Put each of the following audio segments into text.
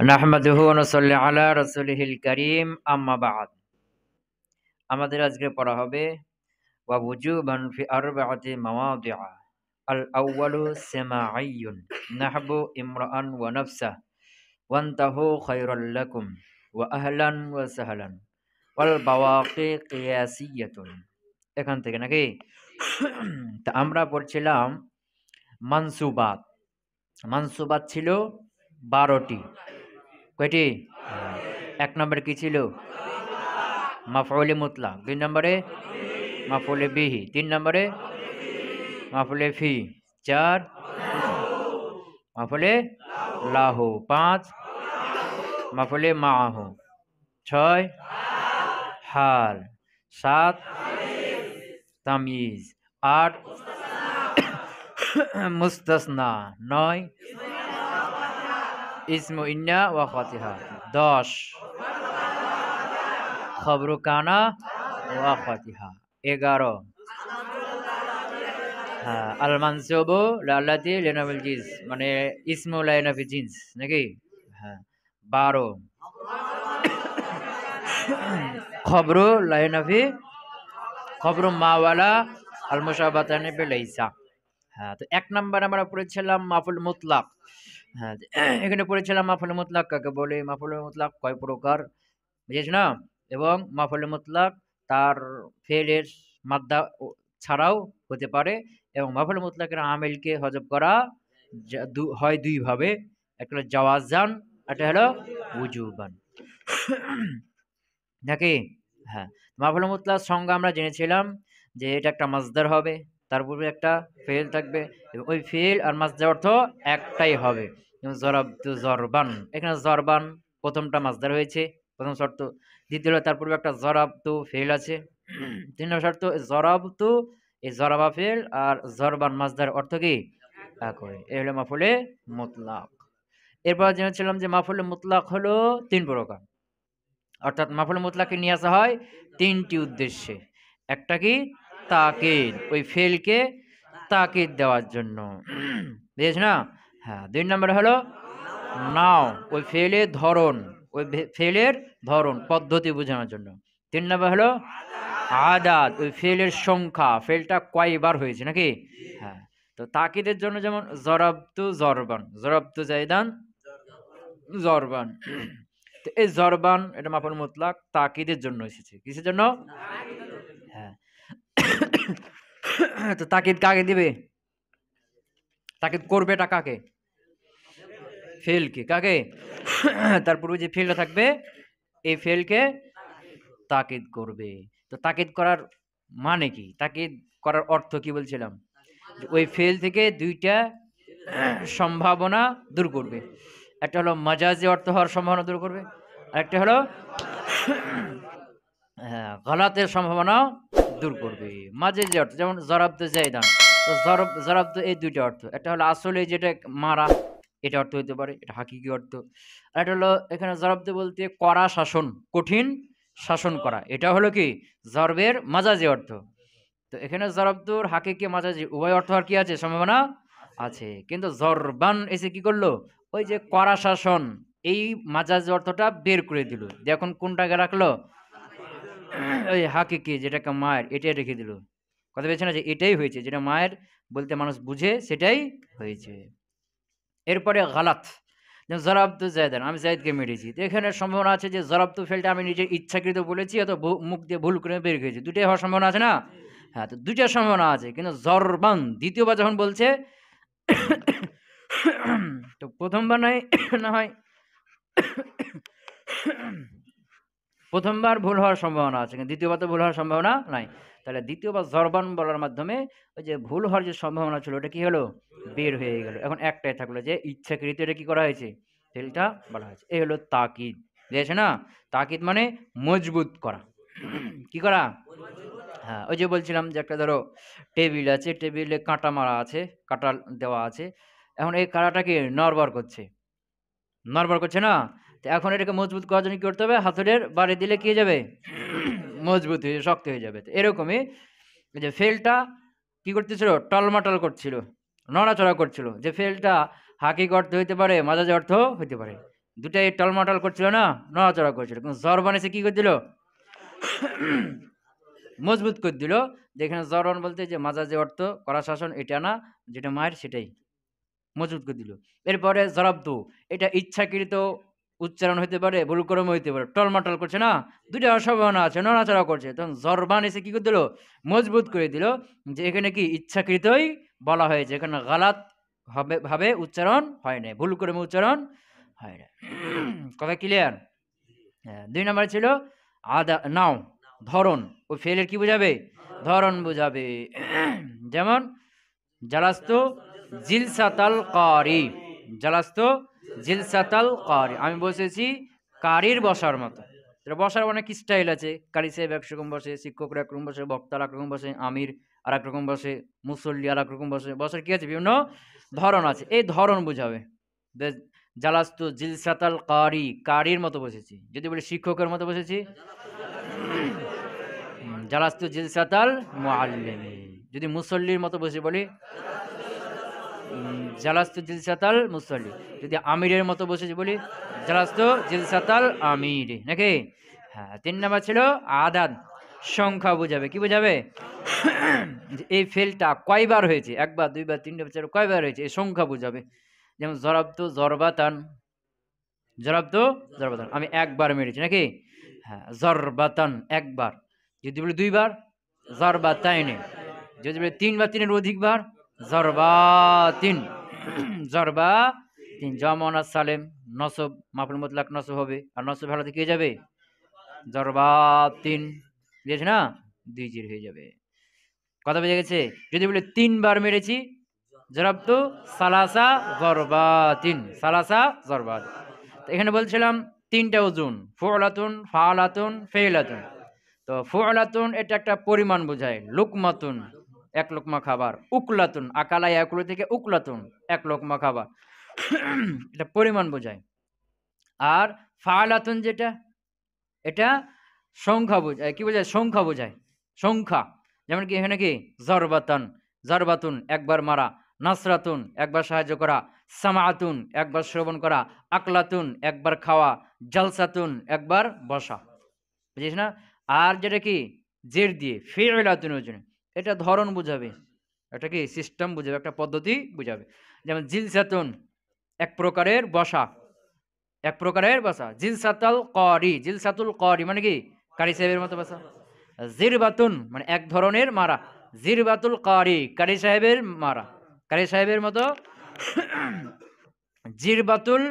নাহমাদুহু ওয়া নুসাল্লি আলা রাসূলিহিল কারীম আম্মা বা'দ। আমাদের আজকে পড়া হবে ওয়া wujuban ফি আরবা'তি মাওয়াদি'a। আল আউয়ালু সামা'iyyun নাহবু ইমরাআন ওয়া নাফসা ওয়ান্তাহু খায়রাল লাকুম ওয়া আহলান ওয়া সাহলান ওয়াল বাওয়াকি কিয়াসিয়াতুন। এখান থেকে নাকি তা আমরা পড়ছিলাম মানসুবাত। মানসুবাত ছিল ১২টি। কয়টি? ১ নম্বরে কি ছিল? মাফউলে মুতলাক। ২ নম্বরে মাফউলে বিহি। ৩ নম্বরে মাফউলে ফি। ৪ মাফউলে লাহু। ৫ মাফউলে মাআহু। ৬ হাল। ৭ তাময়িজ। ৮ মুস্তাসনা। ৯ ইসমু ইন্না ওয়া ফাতিহা। ১০ খবরু কানা ওয়া ফাতিহা। ১১ আল মানসুবু লাল্লাতি লিনাফিল জিন্স, মানে ইসমু লা ইয়ানাফি জিন্স নাকি? ১২ খবরু লা ইয়ানাফি খবরু মা ওয়ালা আল মুশাবাতানি বিলাইসা। তো ১ নম্বরে আমরা পড়েছিলাম মাফুল মুতলাক। এখানে পড়েছিলাম মাফুল মুতলাক কাকে বলে, মাফুল মুতলাক কয় প্রকার বুঝেছ না? এবং মাফুল মুতলাক তার ফেলের মাদ্দা ছাড়াও হতে পারে, এবং মাফুল মুতলাকের আমিলকে হযফ করা হয় দুই ভাবে, একটা হলো জাওয়াজান, একটা হলো উজুবান নাকি? মাফুল মুতলাক সংজ্ঞা আমরা জেনেছিলাম যে এটা একটা মাসদার হবে, তার পূর্বে একটা ফেল থাকবে এবং ওই ফেল আর মাসদার অর্থ একটাই হবে। যেমন জরাবতু জরবান, এখানে জরবান প্রথমটা মাসদার হয়েছে, প্রথম শর্ত। দ্বিতীয় হলো তার পূর্বে একটা জরাবতু ফেল আছে। ৩ নম্বর শর্ত জরাবতু, এই জরাবা ফেল আর জরবান মাসদার অর্থ কি একই। এই হলো মাফুলে মুতলাক। এরপর জেনেছিলাম যে মাফুলে মুতলাক হলো ৩ প্রকার, অর্থাৎ মাফুল মুতলাককে নিয়ে আসা হয় ৩টি উদ্দেশ্যে। একটা কি তাকিদ, ওই ফেলকে তাকিদ দেওয়ার জন্য, বুঝেছ না? ২ নম্বরে হলো নাও, ওই ফেলের ধরন, ওই ফেলের ধরন পদ্ধতি বোঝানোর জন্য। ৩ নম্বর হলো আদাদ, ওই ফেলের সংখ্যা, ফেলটা কয়বার হয়েছে নাকি? তো তাকিদের জন্য যেমন জরাবতু জরবান, জরাবতু জাইদান জরবান। তো এই জরবান এটা মাফুল মুতলাক তাকিদের জন্য এসেছে। কিসের জন্য? তো তাকিদ কাকে দিবে? তাকিদ করবে এটা কাকে? ফেলকে। কাকে? তার পূর্বে যে ফেলটা থাকবে এই ফেলকে তাকিদ করবে। তো তাকিদ করার মানে কি? তাকিদ করার অর্থ কি বলছিলাম? ওই ফেল থেকে দুইটা সম্ভাবনা দূর করবে। একটা হলো মাজাজি অর্থ হওয়ার সম্ভাবনা দূর করবে, আর একটা হলো গলাতের সম্ভাবনা দূর করবে। মাঝে যে অর্থ, যেমন জরাবতু জাইদান, তো জরাবতু এই দুইটা অর্থ। একটা হলো আসলে যেটা মারা, এটা অর্থ হতে পারে, এটা হাকিকি অর্থ। আর একটা হলো এখানে জরাবতু বলতে কড়া শাসন, কঠিন শাসন করা, এটা হলো কি জরবের মাজাজি অর্থ। তো এখানে জরাবতুর হাকিকি মাজাজি উভয় অর্থ আর কি আছে, সম্ভাবনা আছে। কিন্তু জরবান এসে কি করলো, ওই যে কড়া শাসন এই মাজাজি অর্থটা বের করে দিল। এখন কোনটাকে রাখলো? ওই হাকিকি যেটাকে মায়ের, এটাই রেখে দিল। কথা বলছে না যে এটাই হয়েছে, যেটা মায়ের বলতে মানুষ বুঝে সেটাই হয়েছে। এরপরে গালাত, জরাবতু জায়দান, আমি জায়দকে মেরেছি। তো এখানে সম্ভাবনা আছে যে জরাবতু ফেলটা আমি নিজের ইচ্ছাকৃত বলেছি, অত মুখ দিয়ে ভুল করে বের হয়েছে, দুটাই হওয়ার সম্ভাবনা আছে না? তো দুইটার সম্ভাবনা আছে। কিন্তু জরবান দ্বিতীয়বার যখন বলছে তো প্রথমবার না হয় প্রথমবার ভুল হওয়ার সম্ভাবনা আছে, কিন্তু দ্বিতীয়বার তো ভুল হওয়ার সম্ভাবনা নাই। তাহলে দ্বিতীয়বার জরবান বলার মাধ্যমে ওই যে ভুল হওয়ার যে সম্ভাবনা ছিল ওটা কি হলো, বের হয়ে গেল। এখন একটাই থাকলো যে ইচ্ছাকৃত এটা কি করা হয়েছে, ফেলটা বলা হয়েছে। এই হলো তাকিদ, বুঝেছে না? তাকিদ মানে মজবুত করা। কি করা? ওই যে বলছিলাম যে একটা ধরো টেবিল আছে, টেবিলে কাঁটা মারা আছে, কাঁটা দেওয়া আছে। এখন এই কাঁটাটাকে নড়বড় করছে না? তো এখন এটাকে মজবুত করার জন্য কি করতে হবে? হাতুড়ের বাড়ি দিলে কি হয়ে যাবে? মজবুত হয়ে শক্ত হয়ে যাবে। তো এরকমই যে ফেলটা কি করতেছিল, টলমাটল করছিল, নড়াচড়া করছিল। যে ফেলটা হাকিক অর্থ হইতে পারে, মাজাজি অর্থ হইতে পারে। দুটাই টলমাটল করছিল না, নড়াচড়া করছিল, কিন্তু জরবান এসে কি করে দিল, মজবুত করে দিল। যেখানে জরবান বলতে যে মাজাজি অর্থ করা শাসন, এটা না, যেটা মায়ের সেটাই মজবুত করে দিল। এরপরে জরাবতু, এটা ইচ্ছাকৃত উচ্চারণ হইতে পারে, ভুলক্রমে হইতে পারে, টলমাটল করছে না, দুইটা অসম্ভাবনা আছে, নড়াচড়া করছে, তখন জরবান এসে কি করে দিল, মজবুত করে দিল, যে এখানে কি ইচ্ছাকৃতই বলা হয়েছে, এখানে গালাত ভাবে উচ্চারণ হয় না, ভুলক্রমে উচ্চারণ হয় না। কথা ক্লিয়ার? হ্যাঁ। ২ নাম্বার ছিল আদা নাও, ধরন। ওই ফেলের কি বোঝাবে, ধরন বোঝাবে। যেমন জালাস্তু জিলসাতাল কারি, জালাস্তু জিলসাতাল কারি, আমি বসেছি কারির বসার মতো। এটা বসার অনেক স্টাইল আছে, কারি সাহেব একরকম বসে, শিক্ষকরা একরকম বসে, বক্তারা একরকম বসে, আমির আর এক রকম বসে, মুসল্লি আর এক রকম বসে, বসার কি আছে, বিভিন্ন ধরন আছে, এই ধরন বোঝাবে। জালাস্তু জিলসাতাল কারি, কারির মতো বসেছি। যদি বলি শিক্ষকের মতো বসেছি, জালাস্তু জিলসাতাল মুআল্লিমি। যদি মুসল্লির মতো বসে বলি, জালাস্তু জিলসাতাল মুসল্লি। যদি আমিরের মতো বসেছি বলি, জালাস্তু জিলসাতাল আমির, নাকি? হ্যাঁ। ৩ নাম্বার ছিল আদাদ, সংখ্যা বোঝাবে। কি বোঝাবে, এই ফেলটা কয়বার হয়েছে, একবার, দুইবার, তিনবার, চারবার, কয়বার হয়েছে, এই সংখ্যা বোঝাবে। যেমন জরাবতু জরবাতান, জরাবতু জরবাতান, আমি একবার মেরেছি, নাকি? হ্যাঁ। জরবাতান একবার। যদি বলি দুইবার, জরবাতাইনে। যদি বলি ৩ বা ৩-এর অধিকবার, জরবাতিন, জরবাতিন। জমনা সালেম, নসব, মাফুল মুতলাক নসব হবে, আর নসব হালাতে কি হয়ে যাবে, জরবাতিন, বুঝেছ না, ২ জির হয়ে যাবে। কথা বুঝে গেছে? যদি বলি ৩ বার মেরেছি, জরাবতু সালাসা জরবাতিন, সালাসা জরবাত। তো এখানে বলছিলাম ৩টা ওজন, ফুলাতুন, ফালাতুন, ফেলাতুন। তো ফুলাতুন এটা একটা পরিমাণ বোঝায়, লুকমাতুন এক লোকমা খাবার, উকলাতুন আকালা ইয়াকুলু থেকে উকলাতুন এক লোকমা খাবার, এটা পরিমাণ বোঝায়। আর ফালাতুন যেটা, এটা সংখ্যা বোঝায়। কি বোঝায়, সংখ্যা বোঝায়, সংখ্যা। যেমন কি এখানে কি জরবাতান, জরবাতুন একবার মারা, নাসরাতুন একবার সাহায্য করা, সামাআতুন একবার শ্রবণ করা, আকলাতুন একবার খাওয়া, জালসাতুন একবার বসা, বুঝিস না? আর যেটা কি জের দিয়ে ফিলাতুন ওজন, এটা ধরন বুঝাবে, এটা কি সিস্টেম বুঝাবে, একটা পদ্ধতি বুঝাবে। যেমন জিলসাতুন এক প্রকারের বসা, এক প্রকারের বসা। জিলসাতাল করি, জিলসাতুল করি মানে কি কারি সাহেবের মতো বসা। জিরবাতুন মানে এক ধরনের মারা, জিরবাতুল কারি কারি সাহেবের মারা, কারি সাহেবের মতো। জিরবাতুল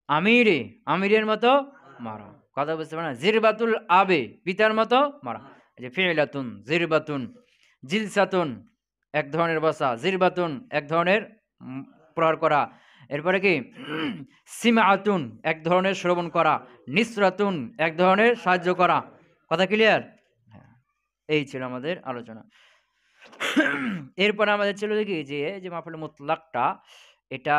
আমিরে, আমিরের মতো মারা। কথা বুঝতে পারে না? জিরবাতুল আবে পিতার মতো মারা। যে ফিলাতুন, জিরবাতুন, জিলসাতুন এক ধরনের বসা, জিরবাতুন এক ধরনের প্রহার করা। এরপরে কি সিমাআতুন এক ধরনের শ্রবণ করা, নিসরাতুন এক ধরনের সাহায্য করা। কথা ক্লিয়ার? হ্যাঁ। এই ছিল আমাদের আলোচনা। এরপরে আমাদের ছিল কি যে মাফুল মুতলাকটা, এটা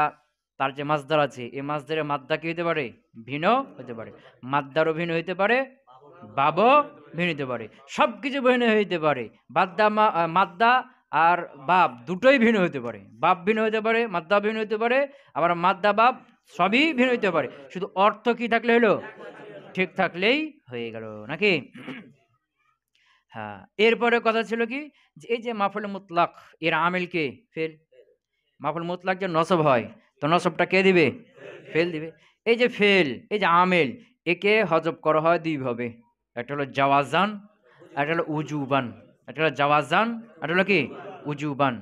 তার যে মাসদার আছে, এই মাসদারের মাদ্দা কি হতে পারে, ভিন্ন হতে পারে, মাদ্দারও ভিন্ন হইতে পারে, বাবও ভিন্ন হইতে পারে, সবকিছু ভিন্ন হইতে পারে। মাদ্দা আর বাপ দুটোই ভিন্ন হইতে পারে, বাপ ভিন্ন হইতে পারে, মাদ্দা ভিন্ন হইতে পারে, আবার মাদ্দা বাপ সবই ভিন্ন হইতে পারে। শুধু অর্থ কি থাকলে হলো, ঠিক থাকলেই হয়ে গেল, নাকি? হ্যাঁ। এরপরে কথা ছিল কি, যে এই যে মাফুল মুতলাক এর আমিল কে, ফেল। মাফুল মুতলাক যে নসব হয়, তো নসবটা কে দিবে, ফেল দিবে। এই যে ফেল, এই যে আমিল, একে হজব করা হয় দুই ভাবে, একটা হলো জাওয়াজান, একটা হলো উজুবান। একটা হলো জাওয়াজান, একটা হলো কি উজুবান।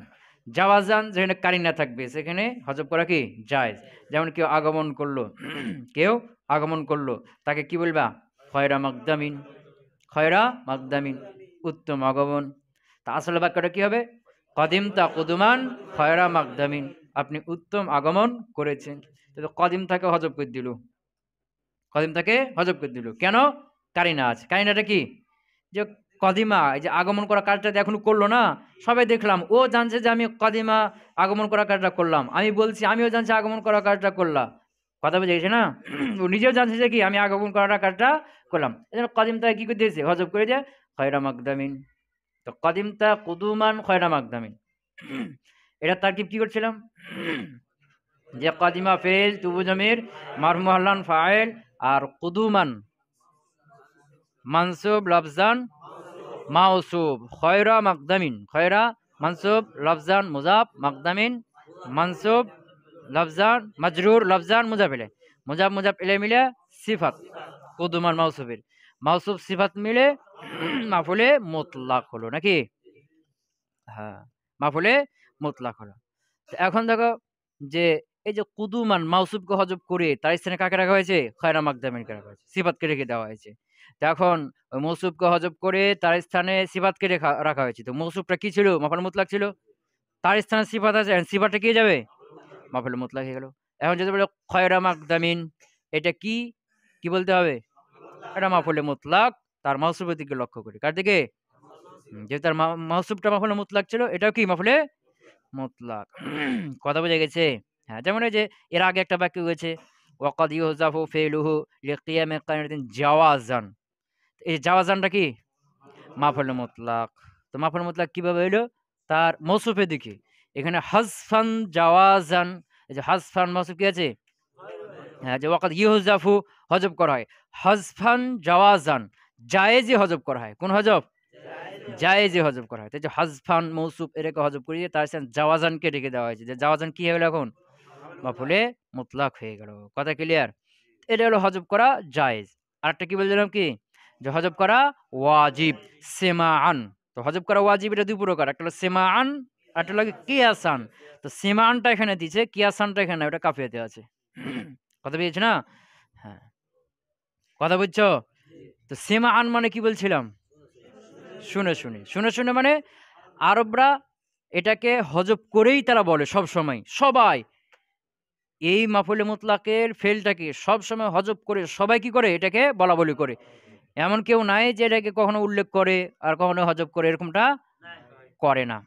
জাওয়াজান যেখানে কারিনা থাকবে সেখানে হজব করা কি জায়েজ। যেমন কেউ আগমন করলো, কেউ আগমন করলো, তাকে কি বলবা, খয়রা মাকদামিন, খয়রা মাকদামিন, উত্তম আগমন। তা আসলে বাক্যটা কি হবে, কদিম তা কুদুমান খয়রা মাকদামিন, আপনি উত্তম আগমন করেছেন। তো কদিম তাকে হজব করে দিল, কদিম তাকে হজব করে দিল কেন, কারিনা আছে। কারিনাটা কি, যে কদিমা এই যে আগমন করা কাজটা এখনো করলো না, সবাই দেখলাম, ও জানছে যে আমি কদিমা আগমন করা কাজটা করলাম, আমি বলছি আমিও জানছি আগমন করা কাজটা করলাম। কথা বুঝে গেছে না? ও নিজেও জানছে যে কি আমি আগমন করাটা কাজটা করলাম, এই জন্য কদিম তাকে কি করে দিয়েছে, হজব করে দিয়ে খয়রা মাকদামিন। তো কদিমতা কুদুমান খয়রা মাকদামিন, এটা তারকিব কি করছিলাম, যে কাদিমা ফেল তুবু জমির মারফু আল্লান ফাইল, আর কুদুমান মানসুব লফজান মাউসুব, খয়রা মাকদামিন খয়রা মানসুব লফজান মুজাফ মাকদামিন মানসুব লফজান মাজরুর লফজান মুজাফিলে মুজাফ মুজাফ ইলে মিলে সিফাত কুদুমান মাউসুবের মাউসুব সিফাত মিলে মাফুলে মুতলাক হলো নাকি? হ্যাঁ, মাফুলে মুতলাক হলো। এখন দেখো যে এই যে কুদুমান মাউসুবকে হজব করে তার স্থানে কাকে রাখা হয়েছে? খয়রা মাকদামিনকে রাখা হয়েছে, সিফাতকে রেখে দেওয়া হয়েছে। তো এখন ওই মৌসুবকে হজব করে তার স্থানে সিফাতকে রাখা হয়েছে। তো মৌসুবটা কি ছিল? মাফুল মুতলাক ছিল। তার স্থানে সিফাত আছে, সিফাতটা কি যাবে? মাফুল মুতলাক হয়ে গেল। এখন যদি বলে খয়রা মাকদামিন, এটা কি কি বলতে হবে? এটা মাফুলে মুতলাক, তার মৌসুবের দিকে লক্ষ্য করে। কার দিকে? যেহেতু তার মৌসুবটা মাফুলে মুতলাক ছিল, এটাও কি মাফুলে মুতলাক। কথা বোঝা গেছে? হ্যাঁ, যেমন এই যে এর আগে একটা বাক্য হয়েছে ওয়াকাদ ইউজাফু ফেলুহু লিকিয়ামে কায়নাতিন জাওয়াজান। এই জাওয়াজানটা কি? মাফুল মুতলাক। তো মাফুল মুতলাক কিভাবে হইলো? তার মৌসুফের দিকে। এখানে হাজফান জাওয়াজান, এই যে হাজফান মৌসুফ কি আছে? হ্যাঁ, যে ওয়াকাদ ইউজাফু হজব করা হয়, হাজফান জাওয়াজান জায়েজে হজব করা হয়। কোন হজব? জায়েজে হজব করা হয়। তো যে হাজফান মৌসুফ এটাকে হজব করিয়ে তার সাথে জাওয়াজানকে রেখে দেওয়া হয়েছে। যে জাওয়াজান কি হয়ে গেল এখন? মাফুলে মুতলাক হয়ে গেল। কথা ক্লিয়ার? এটা হলো হজব করা জায়েজ। আরেকটা কি বলছিলাম কি? যে হজব করা ওয়াজিব সেমাআন। তো হজব করা ওয়াজিব এটা দুই প্রকার, একটা হলো সেমাআন, আরেকটা হলো কিয়াসান। তো সেমাআনটা এখানে দিছে, কিয়াসানটা এখানে, ওটা কাফিয়াতে আছে। কথা বুঝেছ না? হ্যাঁ, কথা বুঝছো? তো সেমাআন মানে কি বলছিলাম? শুনে শুনে, শুনে শুনে মানে আরবরা এটাকে হজব করেই তারা বলে সব সময়, সবাই এই মাফুলে মুতলাকের ফেলটাকে সবসময় হজব করে সবাই কি করে? এটাকে বলা বলি করে। এমন কেউ নাই যে এটাকে কখনো উল্লেখ করে আর কখনো হজব করে, এরকমটা করে না।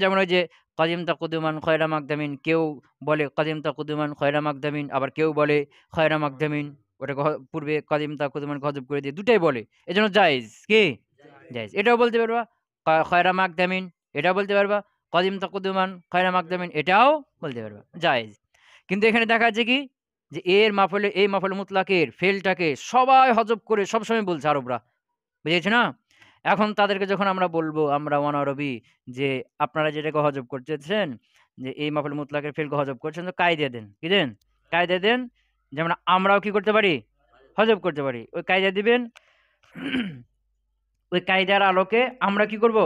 যেমন ওই যে কাদিম তাকুদুমান খয়রা মাকদামিন, কেউ বলে কাদিম তাকুদুমান খয়রা মাকদামিন, আবার কেউ বলে খয়রা মাকদামিন, ওটাকে পূর্বে কাদিম তাকুদুমান হজব করে দিয়ে, দুটাই বলে। এজন্য জায়েজ কি? জায়েজ। এটাও বলতে পারবা খয়রা মাকদামিন, এটাও বলতে পারবা কাদিম তাকুদুমান খয়রা মাকদামিন, এটাও বলতে পারবা, জায়েজ। কিন্তু এখানে দেখা যাচ্ছে কি যে এর মাফলে, এই মাফলে মুতলাকের ফেলটাকে সবাই হজব করে সবসময় বলছে আরবরা, বুঝেছো না? এখন তাদেরকে যখন আমরা বলবো, আমরা অনারবি, যে আপনারা যেটাকে হজব করতেছেন, যে এই মাফলে মুতলাকের ফেলকে হজব করছেন, তো কায়দা দেন, কি দেন? কায়দা দেন, যেমন আমরাও কি করতে পারি? হজব করতে পারি। ওই কায়দা দিবেন, ওই কায়দার আলোকে আমরা কি করব?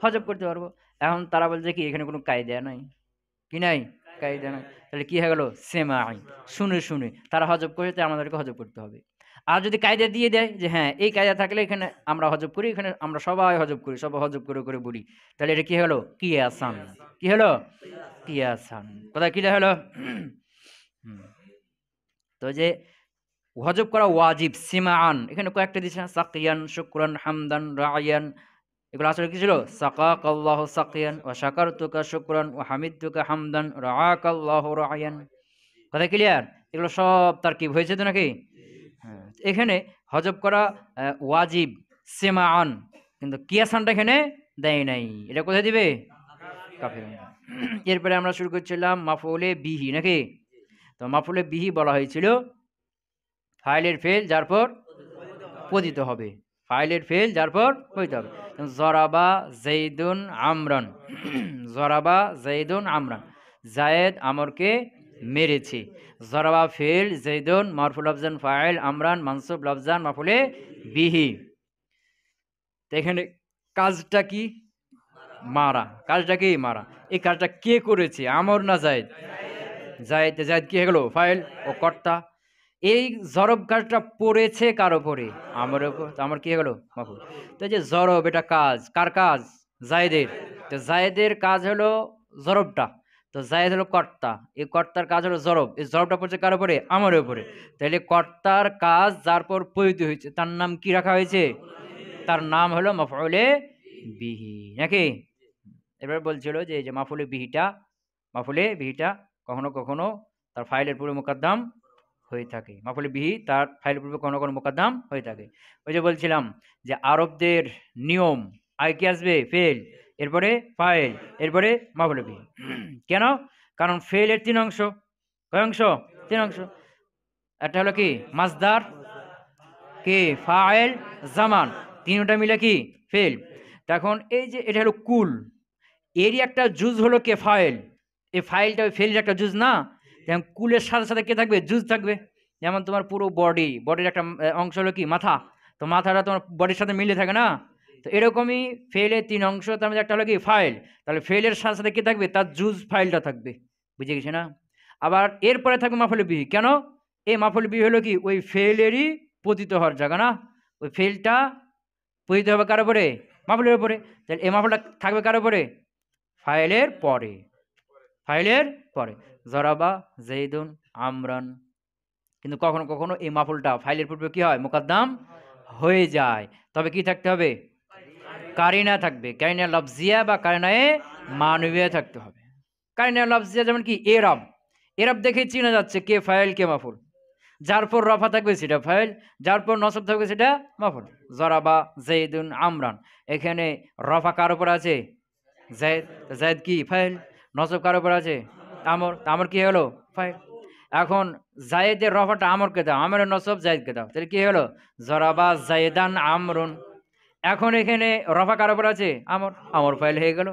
হজব করতে পারবো। এখন তারা বলছে কি এখানে কোনো কায়দা নাই, কি নাই? কায়দা নাই। তাহলে কি হয়ে গেল? সেমাই, শুনে শুনে তারা হজব করেছে, আমাদেরকে হজব করতে হবে। আর যদি কায়দা দিয়ে দেয় যে হ্যাঁ এই কায়দা থাকলে এখানে আমরা হজব করি, এখানে আমরা সবাই হজব করি, সবাই হজব করে করে বলি, তাহলে এটা কি হলো? কিয়াসান। কি হলো? কিয়াসান। কথা কি হলো? হুম। তো যে হজব করা ওয়াজিব সিমাআন, এখানে কয়েকটা দিচ্ছে না, সাকিয়ান, শুকরান, হামদান, রায়ান, এগুলো আসলে কি ছিল? সাকাকাল্লাহু সাকিয়ান ওয়া শাকারতুকা শুকরান ওয়া হামিদতুকা হামদান রাআকাল্লাহু রায়ান। কথা ক্লিয়ার? এগুলো সব তারকিব হয়েছে তো নাকি? হ্যাঁ, এখানে হজব করা ওয়াজিব সিমাআন, কিন্তু কিয়াসানটা এখানে দেয় নাই। এটা কোথায় দিবে? কাফের। এরপরে আমরা শুরু করছিলাম মাফউলে বিহি নাকি? তো মাফউলে বিহি বলা হয়েছিল ফাইলের ফেল যার পর পতিত হবে, ফাইলের ফেল যার পর পতিত হবে। জরাবা জাইদুন আমরান, জরাবা জাইদুন আমরান, জায়েদ আমরকে মেরেছে। জরাবা ফেল, জাইদুন মারফুল লফজান ফাইল, আমরান মানসুব লফজান মাফুলে বিহি। তো এখানে কাজটা কি? মারা। কাজটা কি? মারা। এই কাজটা কে করেছে? আমর না জায়েদ? জায়েদ। জায়েদ কি হয়ে গেল? ফাইল ও কর্তা। এই জরব কাজটা পড়েছে কার উপরে? আমার উপর। তো আমার কি হয়ে গেল? মাফুল। তো এই যে জরব, এটা কাজ কার? কাজ জায়েদের। তো জায়েদের কাজ হলো জরবটা, তো জায়েদ হলো কর্তা, এই কর্তার কাজ হলো জরব, এই জরবটা পড়ছে কার উপরে? আমার উপরে। তাহলে কর্তার কাজ যার পর পরিচিত হয়েছে তার নাম কি রাখা হয়েছে? তার নাম হলো মাফউলে বিহি নাকি? এবার বলছিল যে এই যে মাফুলে বিহিটা, মাফুলে বিহিটা কখনো কখনো তার ফাইলের পূর্বে মুকদ্দম হয়ে থাকে। মাফুলে বিহি তার ফাইলের পূর্বে কখনো কখনো মুকদ্দম হয়ে থাকে। ওই যে বলছিলাম যে আরবদের নিয়ম, আগে কি আসবে? ফেল, এরপরে ফাইল, এরপরে মাফুলে বিহি। কেন? কারণ ফেলের তিন অংশ। কয় অংশ? 3 অংশ। একটা হলো কি মাসদার, কি ফাইল, জামান, তিনটা মিলে কি ফেল। তখন এই যে এটা হলো কুল, এরই একটা জুজ হলো কে ফাইল, এই ফাইলটা ওই ফেলের একটা জুজ না, যেমন কুলের সাথে সাথে কে থাকবে জুজ থাকবে। যেমন তোমার পুরো বডির একটা অংশ হলো কি মাথা, তো মাথাটা তোমার বডির সাথে মিলে থাকে না, তো এরকমই ফেলের 3 অংশ, তার মধ্যে একটা হলো কি ফাইল, তাহলে ফেলের সাথে সাথে কে থাকবে তার জুজ ফাইলটা থাকবে, বুঝে গেছে না। আবার এরপরে থাকবে মাফুলে বিহি, কেন এই মাফুলে বিহি হলো কি ওই ফেলেরই পতিত হওয়ার জায়গা না, ওই ফেলটা পতিত হবে কার উপরে? মাফুলের উপরে। তাহলে এই মাফুলটা থাকবে কার উপরে? ফাইলের পরে, ফাইলের পরে। জরাবা জেইদুন আমরান, কিন্তু কখনো কখনো এই মাফুলটা ফাইলের পূর্বে কি হয় মুকদ্দম হয়ে যায়, তবে কি থাকতে হবে? কারিনা থাকবে, কারিনা লফজিয়া বা কারিনায়ে মানবিয়া থাকতে হবে। কারিনা লফজিয়া যেমন কি এরব, এরব দেখে চেনা যাচ্ছে কে ফাইল কে মাফুল, যার পর রফা থাকবে সেটা ফাইল, যার পর নসব থাকবে সেটা মাফুল। জরাবা জেইদুন আমরান, এখানে রফা কার উপর আছে? জায়েদ, জায়েদ কি ফাইল, নসব কার উপর আছে? আমর, আমর কি হলো ফাইল। এখন জায়েদের রফাটা আমরকে দাও, আমরের নসব জায়েদকে দাও, তাহলে কি হলো? জরাবা জায়েদান আমরুন। এখন এখানে রফা কার উপর আছে? আমর, আমর ফাইল হয়ে গেল।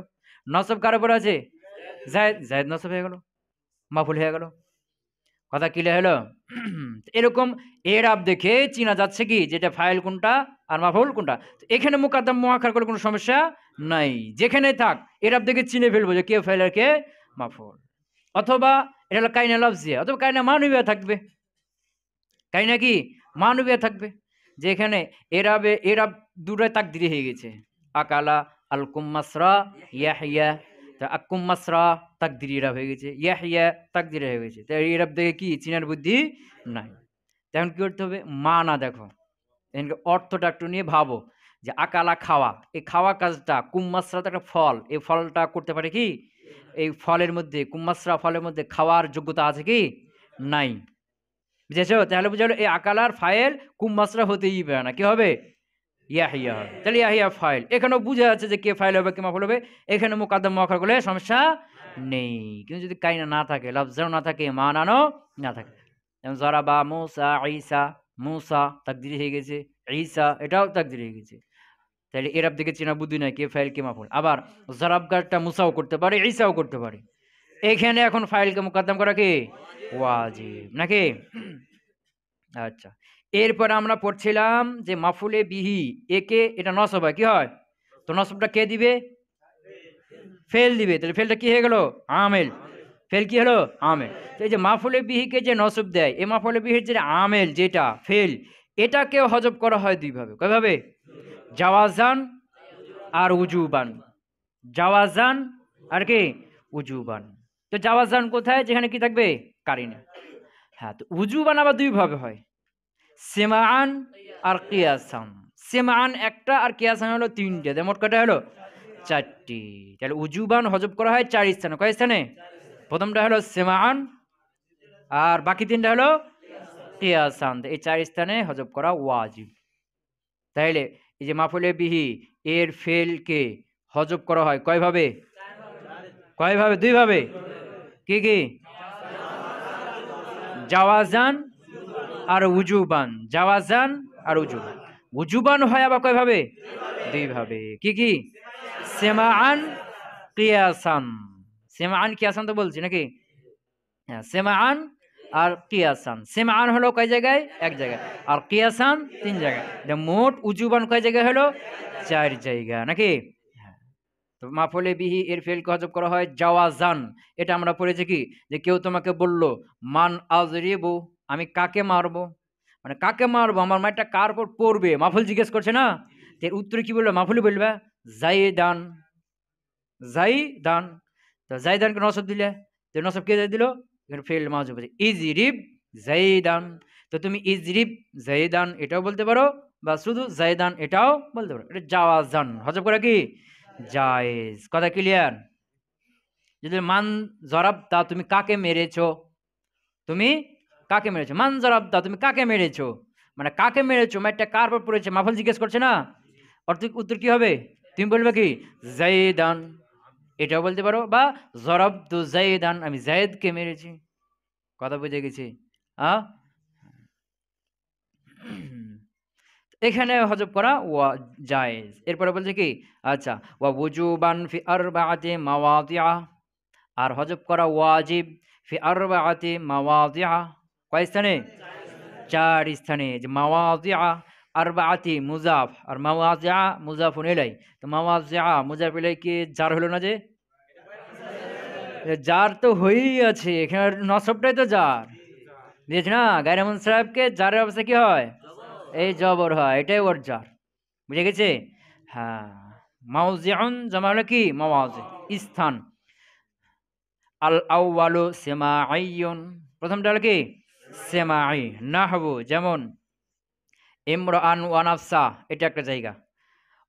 নসব কার উপর আছে? জায়েদ, জায়েদ নসব হয়ে গেল, মাফুল হয়ে গেল। কথা ক্লিয়ার হলো? এরকম এরাব দেখে চিনা যাচ্ছে কি যেটা ফাইল কোনটা আর মাফুল কোনটা। তো এখানে মুকাদ্দাম মুআখার করে কোনো সমস্যা নাই, যেখানে থাক এরাব দেখে চিনে ফেলবো যে কে ফাইল আর কে মাফুল। অথবা এটা হলো কাইনা লফজিয়া, অথবা কাইনা মানবিয়া থাকবে। কাইনা কি মানবিয়া থাকবে, যেখানে এরাবে এরাব দুটোই তাকদিরি হয়ে গেছে। আকালা আল কুম্মাসরা ইয়াহিয়া, তা আকুম মাসরা তাকদিরি এরাব হয়ে গেছে, ইয়াহিয়া তাকদিরি হয়ে গেছে, তাই এরাব দেখে কি চিনার বুদ্ধি নাই। তখন কি করতে হবে? মা না দেখো, এখানে অর্থটা একটু নিয়ে ভাবো যে আকালা খাওয়া, এই খাওয়া কাজটা কুম্মাসরা তো একটা ফল, এই ফলটা করতে পারে কি? এই ফলের মধ্যে কুম্মাসরা ফলের মধ্যে খাওয়ার যোগ্যতা আছে কি? নাই, বুঝেছো? তাহলে বুঝে গেলো এই আকালার ফাইল কুম্মাসরা হতেই পারে না, কি হবে? ইয়াহিয়া হবে। তাহলে ইয়াহিয়া ফাইল, এখানেও বুঝে আছে যে কে ফাইল হবে কে মাফুল হবে, এখানে মুকাদ্দাম মুআখার করলে সমস্যা নেই। কিন্তু যদি কাইনা না থাকে, লফজও না থাকে, মানানো না থাকে, যেমন জরাবা মুসা ঈসা, মুসা তাকদিরি হয়ে গেছে, ঈসা এটাও তাকদিরি হয়ে গেছে, তাহলে এরাব দিকে চেনা বুদ্ধি নাই কে ফাইল কে মাফুল। আবার জরাবগারটা মুসাও করতে পারে, ঈসাও করতে পারে, এখানে এখন ফাইলকে মুকাদ্দাম করা কি ওয়াজিব নাকি? আচ্ছা, এরপর আমরা পড়ছিলাম যে মাফুলে বিহি একে এটা নসব হয়, কি হয়? তো নসবটা কে দিবে? ফেল দিবে, তাহলে ফেলটা কি হয়ে গেল? আমেল। ফেল কি হলো? আমেল। তো এই যে মাফুলে বিহিকে যে নসব দেয়, এই মাফুলে বিহির যে আমেল যেটা ফেল, এটাকেও হজব করা হয় দুইভাবে। কয়ভাবে? জাওয়াজান আর উজুবান। জাওয়াজান আর কি উজুবান। তো জাওয়াজান কোথায়? যেখানে কি থাকবে? কারিনা। হ্যাঁ, তো উজুবান আবার দুইভাবে হয়, সেমাআন আর কিয়াসান। সেমাআন একটা আর কিয়াসান হলো তিনটে, মোট কটা হলো? চারটি। তাহলে উজুবান হজব করা হয় 4 স্থানে। কয় স্থানে? প্রথমটা হলো সেমাআন, আর বাকি তিনটা হলো কিয়াসান। এই 4 স্থানে হজব করা ওয়াজিব। তাইলে এই যে মাফুলে বিহি এর ফেলকে হজব করা হয় কয়ভাবে? কয়ভাবে? দুইভাবে। কি কি? জাওয়াজান আর উজুবান। জাওয়াজান আর উজুবান। উজুবান হয় আবার কয়ভাবে? দুইভাবে। কি কি? সেমাআন কিয়াসান। সেমাআন কিয়াসান তো বলছি নাকি? হ্যাঁ, সেমাআন আর কিয়াসান। সেমাআন হলো কয় জায়গায়? এক জায়গায়। আর কিয়াসান 3 জায়গায়। মোট উজুবান কয় জায়গায় হলো? 4 জায়গা নাকি? হ্যাঁ। তো মাফুলে বিহি এর ফেলকে হজব করা হয় জাওয়াজান। এটা আমরা পড়েছি কি যে কেউ তোমাকে বলল মান আজরিবু, আমি কাকে মারবো, মানে কাকে মারবো, আমার মারটা কার উপর পড়বে, মাফুল জিজ্ঞেস করছে না, এর উত্তরে কি বলবে? মাফুলি বলবে জাইদান। জাইদান, তো জাইদানকে নসব দিলে, তো নসব কে দিল? এখানে ফেল মাওজুব আছে ইজরিব জাইদান। তো তুমি ইজরিব জাইদান এটাও বলতে পারো, বা শুধু জাইদান এটাও বলতে পারো। এটা জাওয়াজান, হজব করা কি জায়েজ। কথা ক্লিয়ার? যদি মান জরাবতা, তুমি কাকে মেরেছো, তুমি কাকে মেরেছো, মান জরাবতা তুমি কাকে মেরেছো, মানে কাকে মেরেছো, মারটা কার উপর পড়েছে, মাফুল জিজ্ঞেস করছে না, অর্থ উত্তর কি হবে? তুমি বলবে কি জাইদান, এটাও বলতে পারো, বা জরাবতু জাইদান, আমি জায়েদকে মেরেছি। কথা বুঝে গেছি। আ এখানে হজব করা জায়েজ। এরপরে বলছে কি, আচ্ছা, ওয়া wujuban ফি আরবাআতি মাওয়াদিআ, আর হজব করা ওয়াজিব ফি আরবাআতি মাওয়াদিআ, কয় স্থানে? ৪ স্থানে। যে মাওয়াদিআ, আরবাআতি মুজাফ, আর মাওয়াদিআ মুজাফুন ইলাই। তো মাওয়াদিআ মুজাফ ইলাই কি জার হলো না যে? জার তো হয়েই আছে, এখানে নসবটাই তো জার দিয়েছে না। গায়রে মুনসারিফকে জারের অবস্থা কি হয়? এই জবর হয়, এটাই ওর জার। বুঝে গেছে? হ্যাঁ। মাওজিউন জমা হলো কি? মাওয়াজি, স্থান। আল আউয়ালু সেমাইয়ুন, প্রথমটা হলো কি? সেমাই। নাহবু, যেমন ইমরাআন ওয়া নাফসা, এটা একটা জায়গা।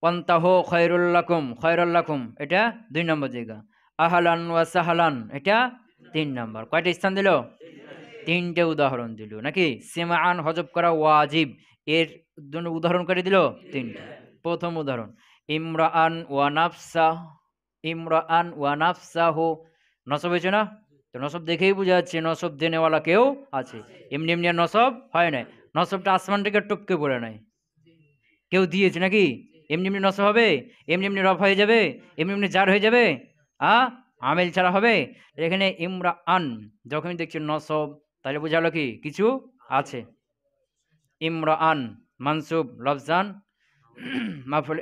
ওয়ান্তাহু খায়রুল লাকুম, খায়রুল লাকুম, এটা ২ নম্বর জায়গা। আহলান ওয়া সাহলান, এটা ৩ নম্বর। কয়টা স্থান দিল? ৩টে উদাহরণ দিল নাকি? সেমাআন হজব করা ওয়াজিব, এর জন্য উদাহরণ করে দিল ৩টা। প্রথম উদাহরণ ইমরাআন ওয়া নাফসা, ইমরাআন ওয়া নাফসাহু, নসব হয়েছে না? তো নসব দেখেই বোঝা যাচ্ছে নসব দেনেওয়ালা কেউ আছে। এমনি এমনি আর নসব হয় নাই, নসবটা আসমান থেকে টপকে পড়ে নাই, কেউ দিয়েছে নাকি? এমনি এমনি নসব হবে? এমনি এমনি রফ হয়ে যাবে? এমনি এমনি জার হয়ে যাবে? আ আমেল ছাড়া হবে? এখানে ইমরাআন যখনই দেখছি নসব, তাহলে বোঝালো কি কিছু আছে। ইমরাআন মানসুব লফজান মাফুল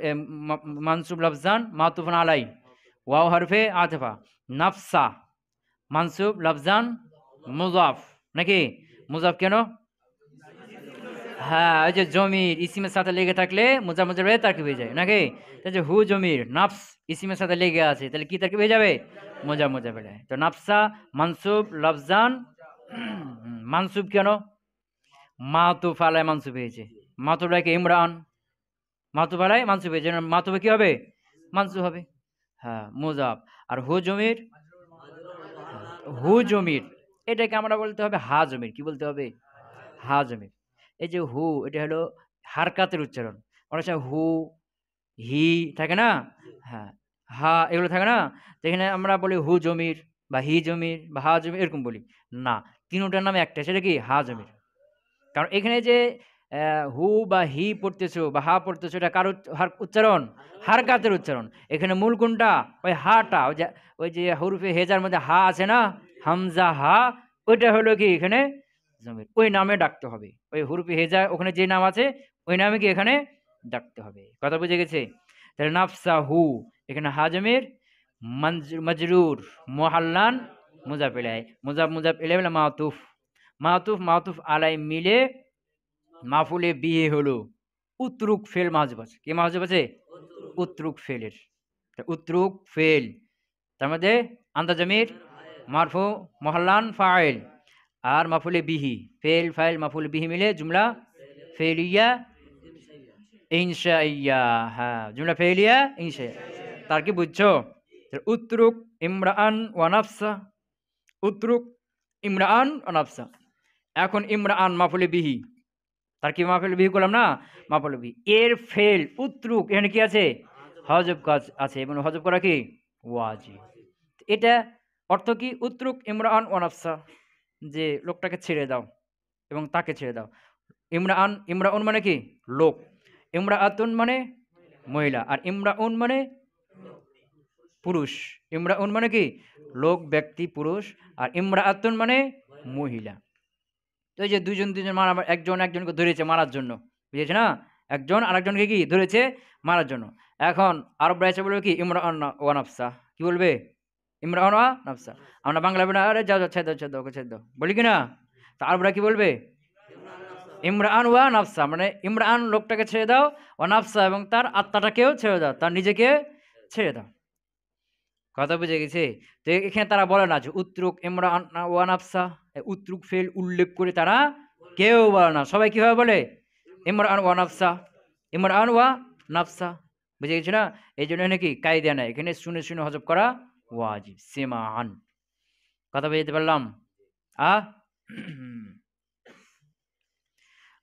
মানসুব লফজান মাতুফুন আলাই, ওয়াও হরফে আতফা। নাফসা মানসুব লফজান মুজাফ, নাকি? মুজাফ কেন? হ্যাঁ, ওই যে জমির ইসিমের সাথে লেগে থাকলে মুজা মুজা হয়ে তারকিব হয়ে যায় নাকি? তাই যে হু জমির নাফস ইসিমের সাথে লেগে আছে, তাহলে কি তারকিব হয়ে যাবে? মুজা মুজা বেড়ে। তো নাফসা মানসুব লফজান, মানসুব কেন? মাতুফ আলায় মানসুব হয়েছে। মাতুফটাকে ইমরান, মাতুফ আলায় মানসুব হয়েছে, মাতুফে কি হবে? মানসুব হবে। হ্যাঁ, মুজাফ। আর হু জমির, হু জমির এটাকে আমরা বলতে হবে হা জমির। কি বলতে হবে? হা জমির। এই যে হু, এটা হলো হারকাতের উচ্চারণ। অনেক সময় হু, হি থাকে না? হ্যাঁ, হা এগুলো থাকে না? তো এখানে আমরা বলি হু জমির বা হি জমির বা হা জমির এরকম বলি না। তিনটার নামে একটা, সেটা কি? হা জমির। কারণ এখানে যে হু বা হি পড়তেছো বা হা পড়তেছো, এটা কার উচ্চারণ? হারকাতের উচ্চারণ। এখানে মূল কোনটা? ওই হাটা। ওই যে হরফে হেজার মধ্যে হা আছে না, হামজা হা, ওইটা হলো কি এখানে জমির, ওই নামে ডাকতে হবে। ওই হরফে হেজা ওখানে যে নাম আছে ওই নামে কি এখানে ডাকতে হবে। কথা বুঝে গেছে? তাহলে নাফসা হু, এখানে হা জমির, মজরুর মুহাল্লান মুজাফ ইলাইহি, মুজাফ ইলাইহি মাতুফ, মাতুফ মাতুফ আলাই মিলে মাফুলে বিয়ে হলো উত্রুক ফেল মাহজুব আছে। কি মাহজুব আছে? উত্রুক ফেলের। উত্রুক ফেল, তার মধ্যে আন্দাজামির মারফু মহল্লান ফাইল, আর মাফুলে বিহি, ফেল ফাইল মাফুল বিহি মিলে জুমলা ফেলিয়া ইনশাইয়া। হ্যাঁ, জুমলা ফেলিয়া ইনশাইয়া। তার কি বুঝছো? উত্রুক ইমরান ওয়া নাফসা, উত্রুক ইমরান ওয়া নাফসা। এখন ইমরান মাফুলে বিহি, তার কি মাফুল বিহি করলাম না? মাফুল বিহি এর ফেল উত্রুক, এখানে কি আছে? হজব কাজ আছে, এবং হজব করা কি ওয়াজিব। এটা অর্থ কি? উত্রুক ইমরান ওয়া নাফসা, যে লোকটাকে ছেড়ে দাও এবং তাকে ছেড়ে দাও। ইমরান, ইমরাউন মানে কি? লোক। ইমরাআতুন মানে মহিলা, আর ইমরাউন মানে পুরুষ। ইমরাউন মানে কি? লোক, ব্যক্তি, পুরুষ। আর ইমরাআতুন মানে মহিলা। তো এই যে দুজন মারা, একজন একজনকে ধরেছে মারার জন্য, বুঝেছে না? একজন আরেকজনকে কি ধরেছে মারার জন্য। এখন আরবরা এসে বলবে কি ইমরান ওয়া নাফসা। কি বলবে? ইমরান ওয়া নাফসা। আমরা বাংলা বলি আরে যাও যাও ছেদ দাও ছেদ দাও ছেদ দাও, বলি কি না? তা আরবরা কি বলবে? ইমরান ওয়া নাফসা, মানে ইমরান লোকটাকে ছেড়ে দাও, ওয়া নাফসা এবং তার আত্মাটাকেও ছেড়ে দাও, তার নিজেকে ছেড়ে দাও। কথা বুঝে গেছে? তো এখানে তারা বলে না যে উত্রুক ইমরান ওয়া নাফসা, উত্রুক ফেল উল্লেখ করে তারা কেউ বলে না। সবাই কিভাবে বলে? ইমরান ওয়া নাফসা, ইমরান ওয়া নাফসা। বুঝে গেছে না? এই জন্য নাকি কায়দা নাই, এখানে শুনে শুনে হজব করা ওয়াজিব সেমান। কথা বুঝতে পারলাম? আ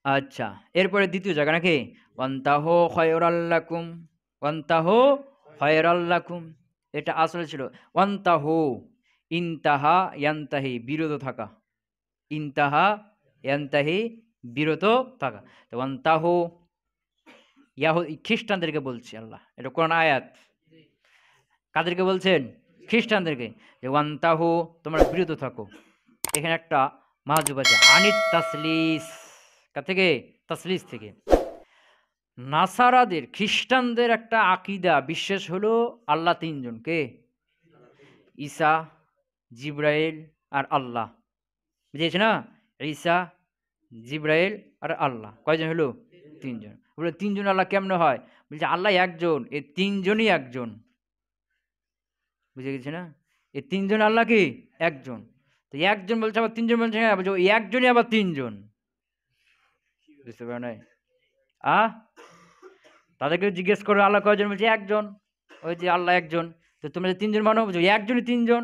আচ্ছা, এরপরে দ্বিতীয় জায়গা নাকি ওয়ান্তাহু খায়রাল লাকুম, ওয়ান্তাহু খায়রাল লাকুম। এটা আসলে ছিল ওয়ান্তাহু, ইনতাহা ইয়ান্তাহি, বিরত থাকা। ইনতাহা, ইয়ান্তাহি, বিরত থাকা। তো ওয়ান্তাহু, খ্রিস্টানদেরকে বলছে আল্লাহ, এটা কোরআন আয়াত। কাদেরকে বলছেন? খ্রিস্টানদেরকে, যে ওয়ান্তাহু, তোমরা বিরত থাকো। এখানে একটা মাহজুব আছে, আনিত তাসলিস, থেকে তাসলিস থেকে। নাসারাদের, খ্রিস্টানদের একটা আকিদা বিশ্বাস হলো আল্লাহ তিনজন। কে? ঈসা, জিব্রাইল আর আল্লাহ। বুঝেছে না? ঈসা, জিব্রাইল আর আল্লাহ কয়জন হলো? তিনজন। বলে তিনজন আল্লাহ কেমনে হয়? বলছে আল্লাহ একজন, এই তিনজনই একজন। বুঝে গেছে না? এই তিনজন আল্লাহ কি একজন। তো একজন বলছে আবার তিনজন বলছে, হ্যাঁ বলছে ওই একজনই আবার তিনজন। বুঝতে পারে নাই? তাদেরকে জিজ্ঞেস করো আল্লাহ কয়জন, বলছে একজন। ওই যে আল্লাহ একজন, তো তোমরা যে তিনজন মানো, বলছো একজনই তিনজন।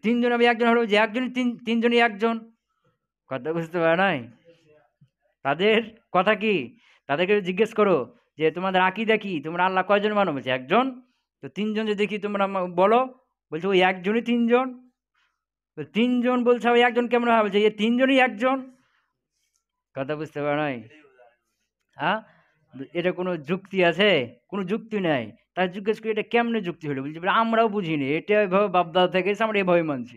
তিনজন আমি একজন হলো, যে একজনই তিনজনই একজন। কথা বুঝতে পারে নাই? তাদের কথা কি? তাদেরকে জিজ্ঞেস করো যে তোমাদের আকীদা কি, তোমরা আল্লাহ কয়জন মানো, বলছে একজন। তো তিনজন যে দেখি তোমরা বলো, বলছে ওই একজনই তিনজন। তিনজন বলছে ওই একজন কেমন হয়, বলছে এই তিনজনই একজন। কথা বুঝতে পারে নাই? হ্যাঁ, এটা কোনো যুক্তি আছে? কোনো যুক্তি নাই। তাই জিজ্ঞেস করি এটা কেমনে যুক্তি হলো, বলছে আমরাও বুঝিনি, এটা এভাবে বাপদাদা থেকে আমরা এভাবে মানছি।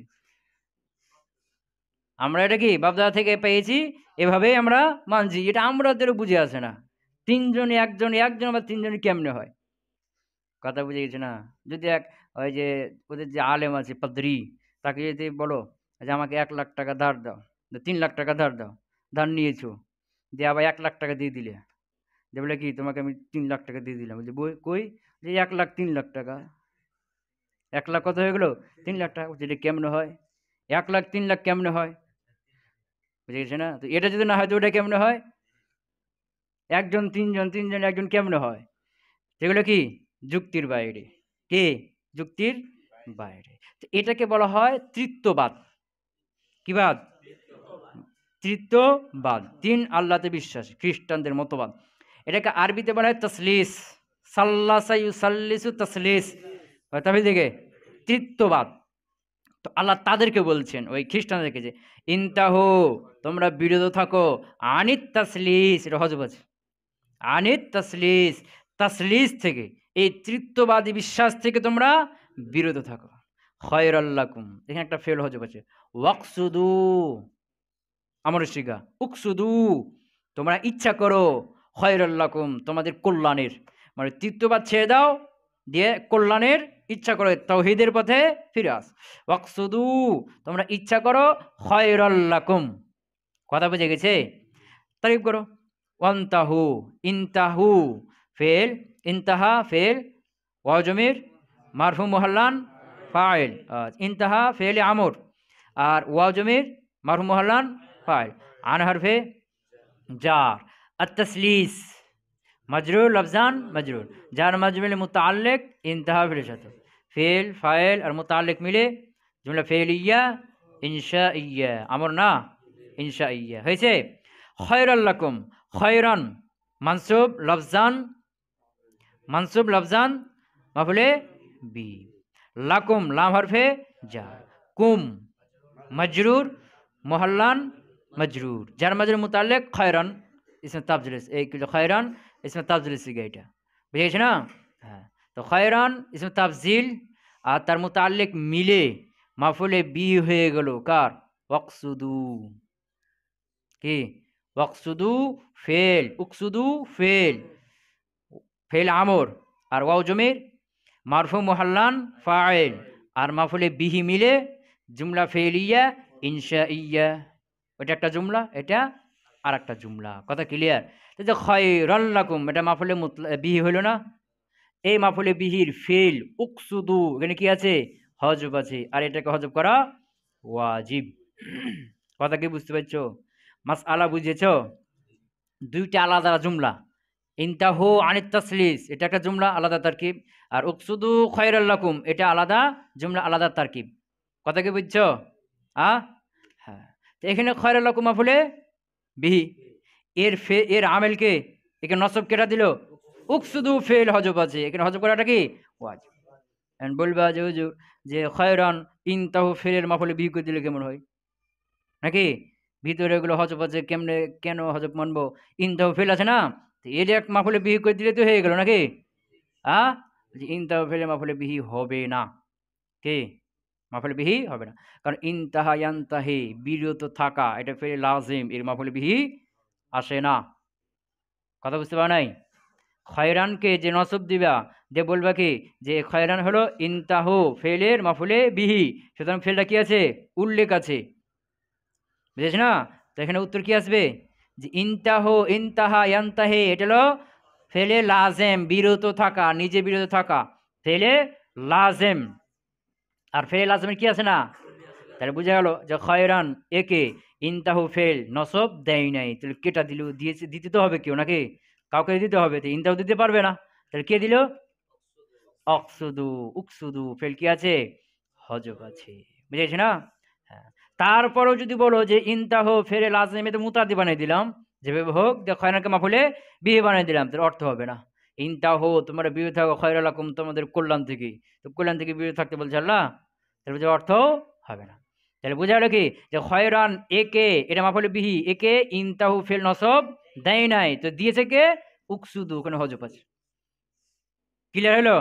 আমরা এটা কি বাপদাদা থেকে পেয়েছি, এভাবেই আমরা মানছি, এটা আমাদেরও বুঝে আসে না। তিনজন একজন, একজন আবার তিনজনই কেমনে হয়? কথা বুঝে গেছে না? যদি ওই যে ওদের যে আলেম আছে পাদ্রী, তাকে যদি বলো যে আমাকে 1,00,000 টাকা ধার দাও, 3,00,000 টাকা ধার দাও, ধার নিয়েছো, দিয়ে আবার 1,00,000 টাকা দিয়ে দিলে, যে বলে কি তোমাকে আমি 3,00,000 টাকা দিয়ে দিলাম, বলছে কই, যে 1,00,000 3,00,000 টাকা, 1,00,000 কত হয়ে গেল? 3,00,000 টাকা। যেটা কেমনে হয়? 1,00,000 3,00,000 কেমনে হয়? বুঝে গেছে না? তো এটা যদি না হয় তো ওটা কেমনে হয়? একজন তিনজন, তিনজন একজন কেমনে হয়? সেগুলো কি যুক্তির বাইরে। কি যুক্তির বাইরে? তো এটাকে বলা হয় তৃত্ববাদ। কি বাদ? তৃত্ববাদ, তিন আল্লাহতে বিশ্বাস, খ্রিস্টানদের মতবাদ। এটাকে আরবিতে বলা হয় তসলিস। সাল্লাসা ইউসাল্লিসু তসলিস, তবে দেখে তৃত্ববাদ। তো আল্লাহ তাদেরকে বলছেন, ওই খ্রিস্টানদেরকে, যে ইনতাহু, তোমরা বিরত থাকো, আনিত তাসলিস, এটা হজব আছে, আনিত তাসলিস, তাসলিস থেকে, এই তৃত্ববাদী বিশ্বাস থেকে তোমরা বিরত থাকো। খয়রাল্লাকুম, এখানে একটা ফেল হজব আছে। ওয়াকসুদু, আমর শিখা, উকসুদু, তোমরা ইচ্ছা করো, খয়রাল্লাকুম, তোমাদের কল্যাণের। মানে তৃতীয়বাদ ছেড়ে দাও, দিয়ে কল্যাণের ইচ্ছা করো, তাওহীদের পথে ফিরে আস। ওয়াকসুদু, তোমরা ইচ্ছা করো, খয়রাল্লাকুম। কথা বুঝে গেছে? তারিফ করো। ওয়ান্তাহু, ইনতাহু ফেল, ইনতাহা ফেল, ওয়াও জমির মারফু মুহাল্লান ফাইল, ইনতাহা ফেল আমর, আর ওয়াও জমির মারফু মুহাল্লান ফাইল, আন হরফে জার, আত-তাসলিস মজরুর, লফজান মজরুর, যার মজরুল মুতাল্লিক ইনতাহা ফেলের সাথে, ফেল ফাইল আর মুতাল্লিক মিলে জুমলা ফেলিয়া ইনশাইয়া, আমর না ইনশাইয়া হয়েছে। খয়রাল্লাকুম, খয়রান মানসুব লফজান, মানসুব লফজান মাফুলে বি, লাকুম লাম হরফে জার, কুম মজরুর মোহাল্লান মজরুর, যার মজরুর মুতাল্লিক খয়রান ইসমে তাফজিল, এই খয়রান ইসমে তাফজিল সিগা, এটা বুঝেছে না? হ্যাঁ, তো খয়রান ইসমে তাফজিল আর তার মুতাল্লিক মিলে মাফুলে বি হয়ে গেল কার? ওয়াকসুদু। কি? ওয়াকসুদু ফেল, উকসুদু ফেল, ফেল আমর, আর ওয়াও জমির মারফু মুহাল্লান ফাইল, আর মাফুলে বিহি মিলে জুমলা ফেলিয়া ইনশাইয়া। ওটা একটা জুমলা, এটা আর একটা জুমলা। কথা ক্লিয়ার? যে খয়রাল্লাকুম, এটা মাফুলে বিহি হইল না? এই মাফুলে বিহির ফেল উকসুদু, এখানে কি আছে? হজব আছে, আর এটাকে হজব করা ওয়াজিব। কথা কি বুঝতে পারছো? মাসআলা বুঝেছো? দুইটা আলাদা জুমলা। ইনতাহু আনিত তাসলিস, এটা একটা জুমলা, আলাদা তারকিব। আর উকসুদু খয়রাল্লাকুম, এটা আলাদা জুমলা, আলাদা তারকিব। কথা কি বুঝছো? হ্যাঁ, তো এখানে খয়রাল্লাকুম মাফুলে বিহি, এর আমেলকে, একে নসব কেটা দিল, উকসুদু ফেল হজব আছে, এখানে হজব করাটা কি ওয়াজিব। বলবা যে হুজুর, যে খয়রান ইনতাহু ফেলের মাফুলে বিহি করে দিলে কেমন হয়? নাকি? ভিতরে এগুলো হজব আছে কেমনে, কেন হজব মানবো? ইনতাহু ফেল আছে না? তো এর এক মাফুলে বিহি করে দিলে তো হয়ে গেল নাকি? আ? যে ইনতাহু ফেলে মাফুলে বিহি হবে না। কি? মাফুলে বিহি হবে না। কারণ ইনতাহা ইয়ানতাহি বিরত থাকা এটা ফেলে লাজিম এর মাফুলে বিহি আসে না। কথা বুঝতে পারো নাই? খয়রানকে যে নসব দিবা দিয়ে বলবা কি যে খয়রান হলো ইনতাহু ফেলের মাফুলে বিহি, সুতরাং ফেলটা কি আছে? উল্লেখ আছে। বুঝেছ না? তো এখানে উত্তর কি আসবে? যে ইনতাহু ইনতাহা ইয়ানতাহি এটা হলো ফেলে লাজেম বিরত থাকা, নিজে বিরত থাকা ফেলে লাজেম। আর ফেলে লাজেমের কি আছে না? তাহলে বোঝা গেল যে খয়রান একে ইনতাহু ফেল নসব দেয় নাই, তাহলে কেটা দিল? দিয়েছে, দিতে তো হবে কেউ নাকি? কাউকে দিতে হবে, তো ইনতাহু দিতে পারবে না, তাহলে কে দিল? অকসুদু উকসুদু ফেল কি আছে? হজব আছে। বুঝেছ না? হ্যাঁ। তারপরেও যদি বলো যে ইনতাহু ফেরে লাজেমে তো মুতাদি বানিয়ে দিলাম, যেভাবে হোক যে খয়রানকে মাফুলে বিহি বানিয়ে দিলাম, তাহলে অর্থ হবে না। ইনতাহু তোমরা বিরত থাকো খয়রালাকুম তোমাদের কল্যাণ থেকে, তো কল্যাণ থেকে বিরত থাকতে বলছে আল্লাহ, তাহলে বুঝে অর্থ হবে না। তাহলে বোঝা গেল কি যে খয়রান একে এটা মাফুলে বিহি, একে ইনতাহু ফেল নসব দেয় নাই, তো দিয়েছে কে? উকসুদু, ওখানে হজব আছে। ক্লিয়ার হলো?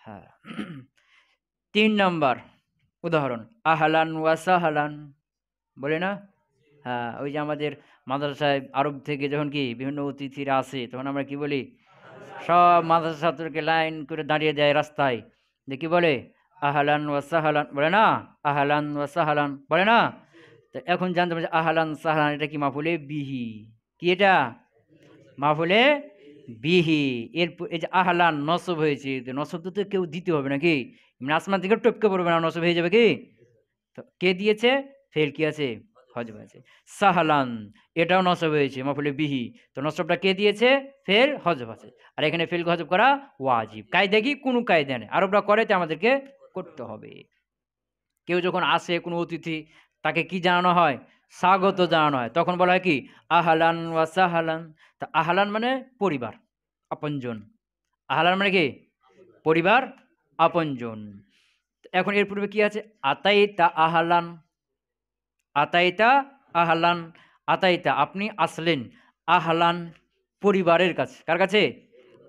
হ্যাঁ। ৩ নাম্বার উদাহরণ আহলান ওয়া সাহলান, বলে না? হ্যাঁ, ওই যে আমাদের মাদ্রাসায় আরব থেকে যখন কি বিভিন্ন অতিথিরা আসে তখন আমরা কি বলি? সব মাদ্রাসা ছাত্রকে লাইন করে দাঁড়িয়ে দেয় রাস্তায়, যে কি বলে? আহলান ওয়া সাহলান, বলে না? আহলান ওয়া সাহলান বলে না? তো এখন জানতে পারছি আহলান সাহলান এটা কি মাফুলে বিহি। কি এটা? মাফুলে বিহি। এই যে আহলান নসব হয়েছে, তো নসব তো কেউ দিতে হবে নাকি? এমনি আসমান থেকে টপকে পড়বে না, নসব হয়ে যাবে কি? তো কে দিয়েছে? ফেল কি আছে? হজব আছে। সাহলান এটাও নসব হয়েছে মাফুলে বিহি, তো নসবটা কে দিয়েছে? ফেল হজব আছে। আর এখানে ফেল হজব করা ওয়াজিব। কায়দা কি? কোনো কায়দা নেই, আরবরা করে তো আমাদেরকে করতে হবে। কেউ যখন আসে কোনো অতিথি, তাকে কি জানানো হয়? স্বাগত জানানো হয়। তখন বলা হয় কি? আহলান ওয়া সাহলান। তা আহলান মানে পরিবার, আপনজন। আহলান মানে কি? পরিবার, আপনজন। এখন এর পূর্বে কি আছে? আতাইতা আহলান, আতাইতা আহলান, আতাইতা আপনি আসলেন, আহলান পরিবারের কাছে। কার কাছে?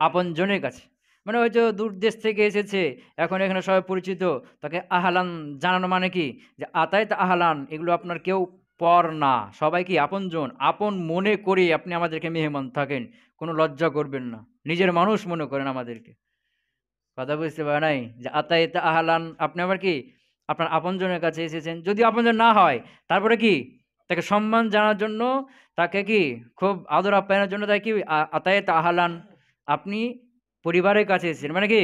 আপনজনের কাছে। মানে হয়তো দূর দেশ থেকে এসেছে, এখন এখানে সবাই পরিচিত, তাকে আহলান জানানো মানে কি? যে আতাইতা আহলান এগুলো আপনার কেউ পর না, সবাই কি? আপনজন। আপন মনে করে আপনি আমাদেরকে মেহমান থাকেন, কোনো লজ্জা করবেন না, নিজের মানুষ মনে করেন আমাদেরকে। কথা বুঝতে পারে নাই? যে আতাইতা আহলান আপনি আবার কি? আপনার আপনজনের কাছে এসেছেন। যদি আপনজন না হয়, তারপরে কি? তাকে সম্মান জানার জন্য, তাকে কি খুব আদর আপ্যায়নের জন্য তাকে কি আতাইতা আহলান আপনি পরিবারের কাছে এসেছেন। মানে কি?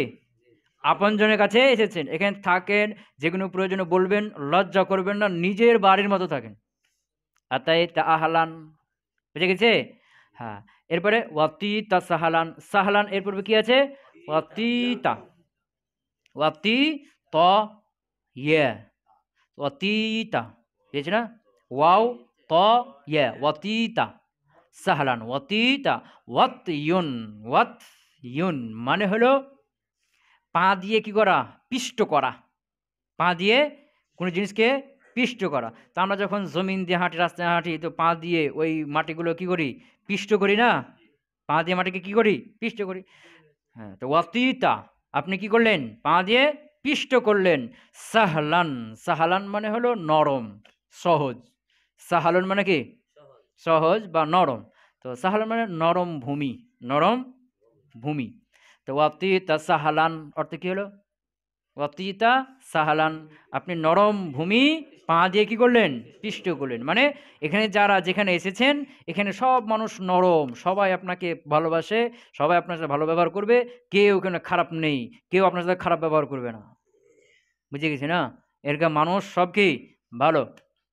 আপনজনের কাছে এসেছেন। এখানে থাকেন, যেকোনো প্রয়োজনে বলবেন, লজ্জা করবেন না, নিজের বাড়ির মতো থাকেন। আতাইতা আহলান, বুঝে গেছে? হ্যাঁ। এরপরে ওয়াতিতা সাহালান, সাহালান এর পূর্বে কি আছে? ওয়াতিতা, ওয়াতি ত ইয়ে, ওয়াতিতা, বুঝেছি না? ওয়াও ত ইয়ে, ওয়াতিতা সাহলান, ওয়াতিতা ওয়াত ইউন, ওয়াত ইউন মানে হলো পা দিয়ে কি করা? পিষ্ট করা। পা দিয়ে কোনো জিনিসকে পিষ্ট করা। তো আমরা যখন জমিন দিয়ে হাঁটি, রাস্তায় হাঁটি, তো পা দিয়ে ওই মাটিগুলো কি করি? পিষ্ট করি না? পা দিয়ে মাটিকে কি করি? পিষ্ট করি। হ্যাঁ, তো ওয়াতিতা আপনি কি করলেন? পা দিয়ে পিষ্ট করলেন। সাহলান, সাহালান মানে হলো নরম, সহজ। সাহালন মানে কি? সহজ বা নরম। তো সাহালান মানে নরম ভূমি, নরম ভূমি। তো ওয়াতিতা সাহালান অর্থ কি হলো? ওয়াতিতা সাহালান আপনি নরম ভূমি পা দিয়ে কি করলেন? পিষ্ট করলেন। মানে এখানে যারা যেখানে এসেছেন, এখানে সব মানুষ নরম, সবাই আপনাকে ভালোবাসে, সবাই আপনার সাথে ভালো ব্যবহার করবে, কেউ এখানে খারাপ নেই, কেউ আপনার সাথে খারাপ ব্যবহার করবে না। বুঝে গেছি না? এরকম মানুষ সব কি? ভালো।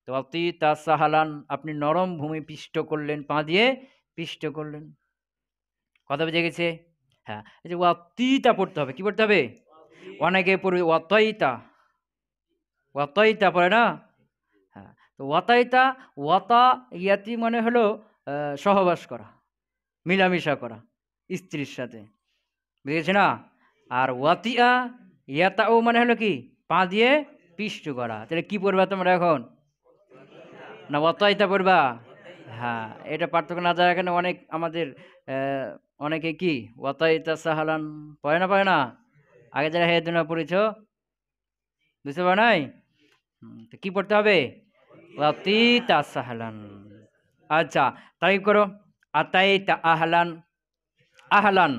তো ওয়াতিতা সাহালান আপনি নরম ভূমি পিষ্ট করলেন, পা দিয়ে পিষ্ট করলেন। কথা বুঝে গেছে? হ্যাঁ, এই যে ওয়াতিতা পড়তে হবে। কি পড়তে হবে? অনেকে পড়বে ওয়াতাইতা, ওয়াতাইতা পড়ে না? হ্যাঁ, তো ওয়াতাইতা, ওয়াতা ইয়াতি মানে হলো সহবাস করা, মিলামিশা করা স্ত্রীর সাথে। বুঝেছে না? আর ওয়াতিয়া ইয়াতাও মানে হলো কি? পা দিয়ে পিষ্ট করা। তাহলে কি পড়বে তোমরা এখন? না ওয়াতাইতা পড়বা? হ্যাঁ, এটা পার্থক্য না জানার কারণে অনেক আমাদের অনেকে কি ওয়াতাইতা সাহালান পড়ে না? আগে যারা হেদুনা পড়েছো বুঝতে পারো নাই? তো কি পড়তে হবে? ওয়াতিতা সাহালান। আচ্ছা, তারিফ করো। আতাইতা আহলান। আহলান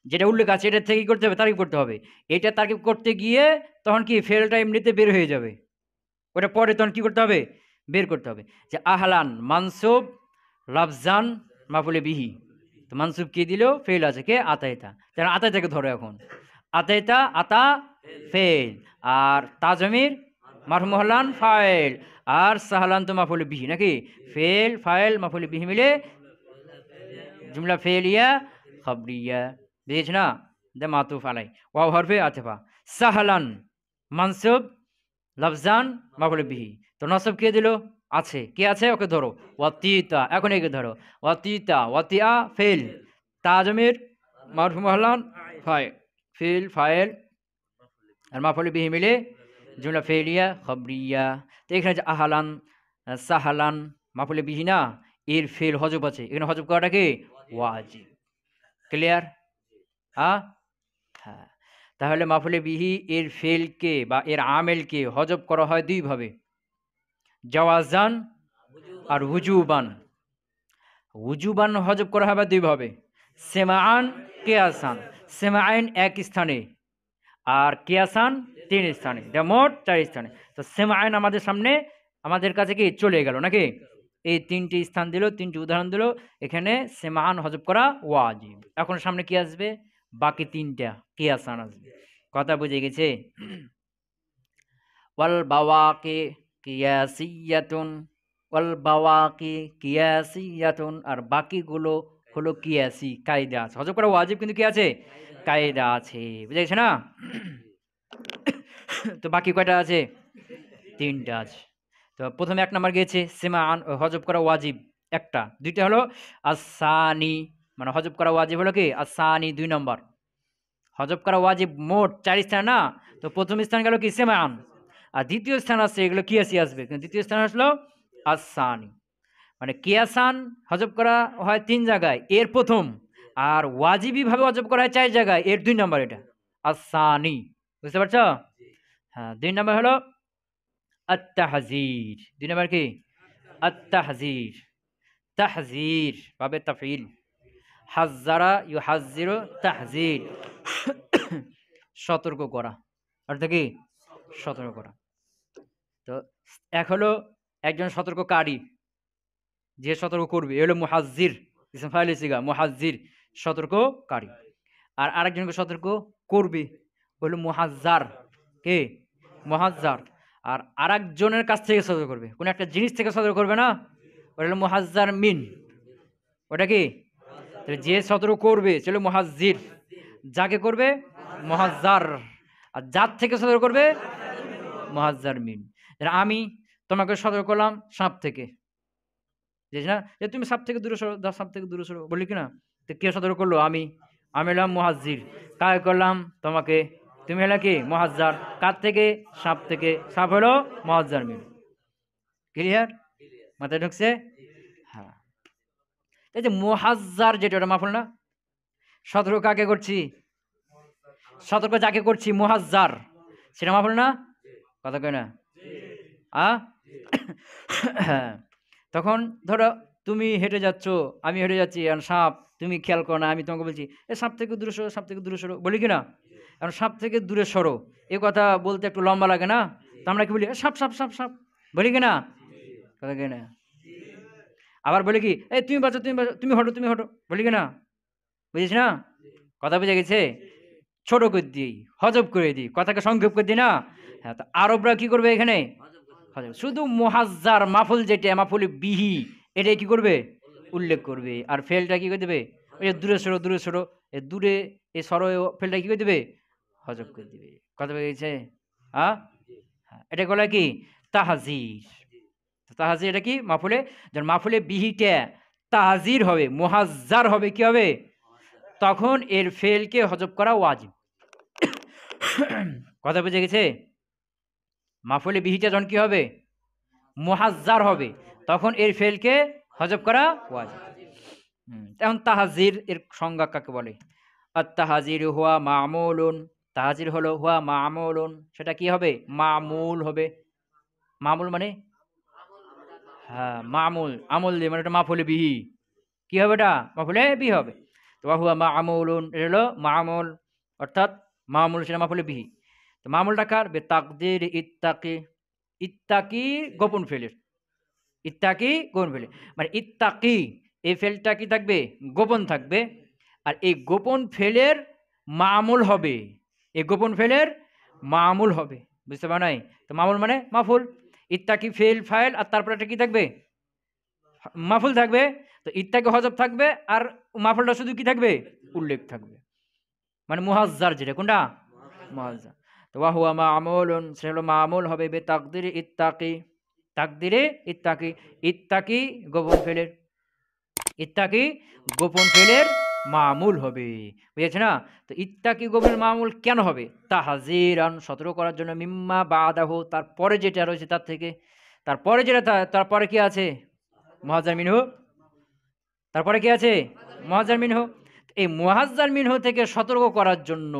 যেটা উল্লেখ আছে এটা থেকে কি করতে হবে? তারিফ করতে হবে। এটা তারিফ করতে গিয়ে তখন কি ফেলটা এমনিতে বের হয়ে যাবে। ওটা পরে তখন কি করতে হবে? বের করতে হবে। যে আহলান মানসুব লাফজান মাফুলে বিহি। তো মানসুব কি দিল? ফেল আছে কে? আতাইতা। তাহলে আতাইতাকে ধরো এখন। আতাইতা আতা ফেল আর তাজমির মারফু মুহাল্লান ফাইল আর সাহালান তো মাফুলে বিহি নাকি? ফেল ফাইল মাফুলে বিহি মিলে জুমলা ফেলিয়া খবরিয়া বুঝেছ না? দে মাতুফ আলাই ওয়াও হরফে আতেফা সাহালান মানসুব লফজান মাফুল বিহি। তো নসব কে দিল? আছে। কে আছে? ওকে ধরো। ওয়াতিতা এখন একে ধরো। ওয়াতিতা ওয়াতিয়া ফেল তাজমির মারফু মুহাল্লান ফাইল ফিল ফাইল আর মাফুল বিহি মিলে জুমলা ফেলিয়া খবরিয়া। তো এখানে যে আহালান সাহালান মাফুল বিহি না এর ফেল হজব আছে। এখানে হজব করাটা কি? ওয়াজিব। ক্লিয়ার? হ্যাঁ হ্যাঁ। তাহলে মাফুলে বিহি এর ফেলকে বা এর আমেলকে হজব করা হয় দুইভাবে, জাওয়াজান আর উজুবান। উজুবান হজব করা হবে দুইভাবে, সেমাআন কিয়াসান। সেমাআইন এক স্থানে আর কিয়াসান তিন স্থানে, মোট 4 স্থানে। তো সেমাআইন আমাদের সামনে আমাদের কাছে কি চলে গেল নাকি? এই 3টি স্থান দিল, 3টি উদাহরণ দিল। এখানে সেমাআন হজব করা ওয়াজিব। এখন সামনে কি আসবে? বাকি 3টা কিয়াসান আসবে। কথা বুঝে গেছে? ওয়াল বাওয়াকি কিয়াসিয়াতুন। ওয়াল বাওয়াকি কিয়াসিয়াতুন আর বাকিগুলো হলো কিয়াসি, কায়দা আছে। হজব করা ওয়াজিব কিন্তু কি আছে? কায়দা আছে। বুঝে গেছে না? তো বাকি কয়টা আছে? 3টা আছে। তো প্রথমে 1 নাম্বার গিয়েছে সিমাআন হজব করা ওয়াজিব একটা। 2টা হলো আসানি মানে হজব করা ওয়াজিব হলো কি? আসানি 2 নম্বর। হজব করা ওয়াজিব মোট 4 স্থান না? তো প্রথম স্থান গেল কি? সিমাআন। আর দ্বিতীয় স্থান আছে এগুলো কিয়াসি আসবে। কিন্তু দ্বিতীয় স্থান আসলো আসানি। মানে কিয়াসান হজব করা হয় 3 জায়গায়, এর প্রথম। আর ওয়াজিবি ভাবে হজব করা হয় 4 জায়গায়, এর 2 নাম্বার এটা আসানি। বুঝতে পারছো? হ্যাঁ। 2 নাম্বার হলো আত-তাহযীর। 2 নাম্বার কি? আত-তাহযীর। তাহযীর বাবে তাফঈল। হাজ্জারা ইউহাজ্জিরু তাহযীর। সতর্ক করা। অর্থাৎ কি? সতর্ক করা। তো এক হলো একজন সতর্ককারী, যে সতর্ক করবে এ হলো মুহাজ্জির। ইসম ফাইল সিগা মুহাজ্জির, সতর্ককারী। আর আরেকজনকে সতর্ক করবে হলো মুহাজ্জার। কে? মুহাজ্জার। আর আরেকজনের কাছ থেকে সতর্ক করবে, কোন একটা জিনিস থেকে সতর্ক করবে না? ওটা হলো মুহাজ্জার মিন। ওটা কি? তাহলে যে সতর্ক করবে সে হলো মুহাজ্জির, যাকে করবে মুহাজ্জার, আর যার থেকে সতর্ক করবে মুহাজ্জার মিন। আমি তোমাকে সতর্ক করলাম সাপ থেকে, না যে তুমি সাপ থেকে দূরে সরো, সাপ থেকে দূরে সরো বলি কিনা? তো কে সতর্ক করলো? আমি। আমি হলাম মুহাজ্জির। কাকে করলাম? তোমাকে। তুমি হলে কি? মুহাজ্জার। কার থেকে? সাপ থেকে। সাপ হলো মুহাজ্জার মিন। ক্লিয়ার? মাথায় ঢুকছে? হ্যাঁ। এই যে মুহাজ্জার যেটা, ওটা মাফুল না? সতর্ক কাকে করছি? সতর্ক যাকে করছি মুহাজ্জার, সেটা মাফুল না? কথা কয় না? হ্যাঁ। তখন ধরো তুমি হেঁটে যাচ্ছ, আমি হেঁটে যাচ্ছি, এখন সাপ, তুমি খেয়াল করো না, আমি তোমাকে বলছি এ সাপ থেকে দূরে সরো, সাপ থেকে দূরে সরো বলি কিনা? এখন সাপ থেকে দূরে সরো এ কথা বলতে একটু লম্বা লাগে না? তো আমরা কি বলি? সাপ সাপ সাপ সাপ বলি কিনা? কথা কি না? আবার বলি কি? এই তুমি বাঁচো, তুমি বাঁচো, তুমি হটো, তুমি হটো বলি কিনা? বুঝিস না? কথা বুঝে গেছে? ছোট করে দিই, হজব করে দিই, কথাকে সংক্ষেপ করে দিই না? হ্যাঁ। তো আরবরা কি করবে এখানে? শুধু মুহাজ্জার মাফুল যেটা মাফুল বিহি এটাই কি করবে? উল্লেখ করবে। আর ফেলটা কি করে দেবে? ওই যে দূরে সরো, দূরে সরো, এ দূরে এই সরো ফেলটা কি করে দেবে? হজব করে দিবে। কথা বুঝে গেছে? হ্যাঁ। এটা বলে কি? তাহযীর। তাহযীর এটা কি? মাফুলে, যখন মাফুলে বিহিটা তাহযীর হবে, মুহাজ্জার হবে, কি হবে? তখন এর ফেলকে হজব করা ওয়াজিব। কথা বুঝে গেছে? মাফুলে বিহিটা যখন কি হবে? মুহাজ্জার হবে, তখন এর ফেলকে হজব করা ওয়াজিব। এখন তাহাজির এর সংজ্ঞা কাকে বলে? আত-তাহাজির হুয়া মা'মুলুন, তাহাজির হলো হুয়া মা'মুলুন, সেটা কি হবে? মা'মুল হবে। মা'মুল মানে হ্যাঁ, মা'মুল, আমল দিয়ে মানে এটা মাফুলে বিহি। কি হবে এটা? মাফুলে বিহি হবে। তো হুয়া মা'মুলুন, এটা হলো মা'মুল, অর্থাৎ মা'মুল সেটা মাফুলে বিহি। তো মা'মুলটা কার? বিতাকদির ইত্তাকি, ইত্তাকি গোপন ফেলের, ইত্তাকি গোপন ফেলে, মানে ইত্তাকি এই ফেলটা কি থাকবে? গোপন থাকবে। আর এই গোপন ফেলের মামুল হবে, এই গোপন ফেলের মামুল হবে, বুঝতে পার নাই? তো মামুল মানে মাফুল, ইত্তাকি ফেল ফাইল আর তারপরে একটা কি থাকবে? মাফুল থাকবে। তো ইত্তাকি হজব থাকবে আর মাফুলটা শুধু কি থাকবে? উল্লেখ থাকবে, মানে মুহাজ্জার, যেটা কোনটা? মুহাজ্জার। তো ওয়া হুয়া মা'মুলুন, সে হলো মামুল হবে বে তাকদিরি ইত্তাকি, তাকদিরে ইত্তাকি, ইত্তাকি গোপন ফেলের, ইত্তাকি গোপন ফেলের মামুল হবে, বুঝেছ না? তো ইত্তাকি গোপন মামুল কেন হবে? তাহজিরান, সতর্ক করার জন্য, মিম্মা বাদাহু, তারপরে যেটা রয়েছে তার থেকে, তারপরে যেটা তারপরে কি আছে? মুহাজ্জার মিনহু, তারপরে কি আছে? মুহাজ্জার মিনহু। এই মুহাজ্জার মিনহু থেকে সতর্ক করার জন্য,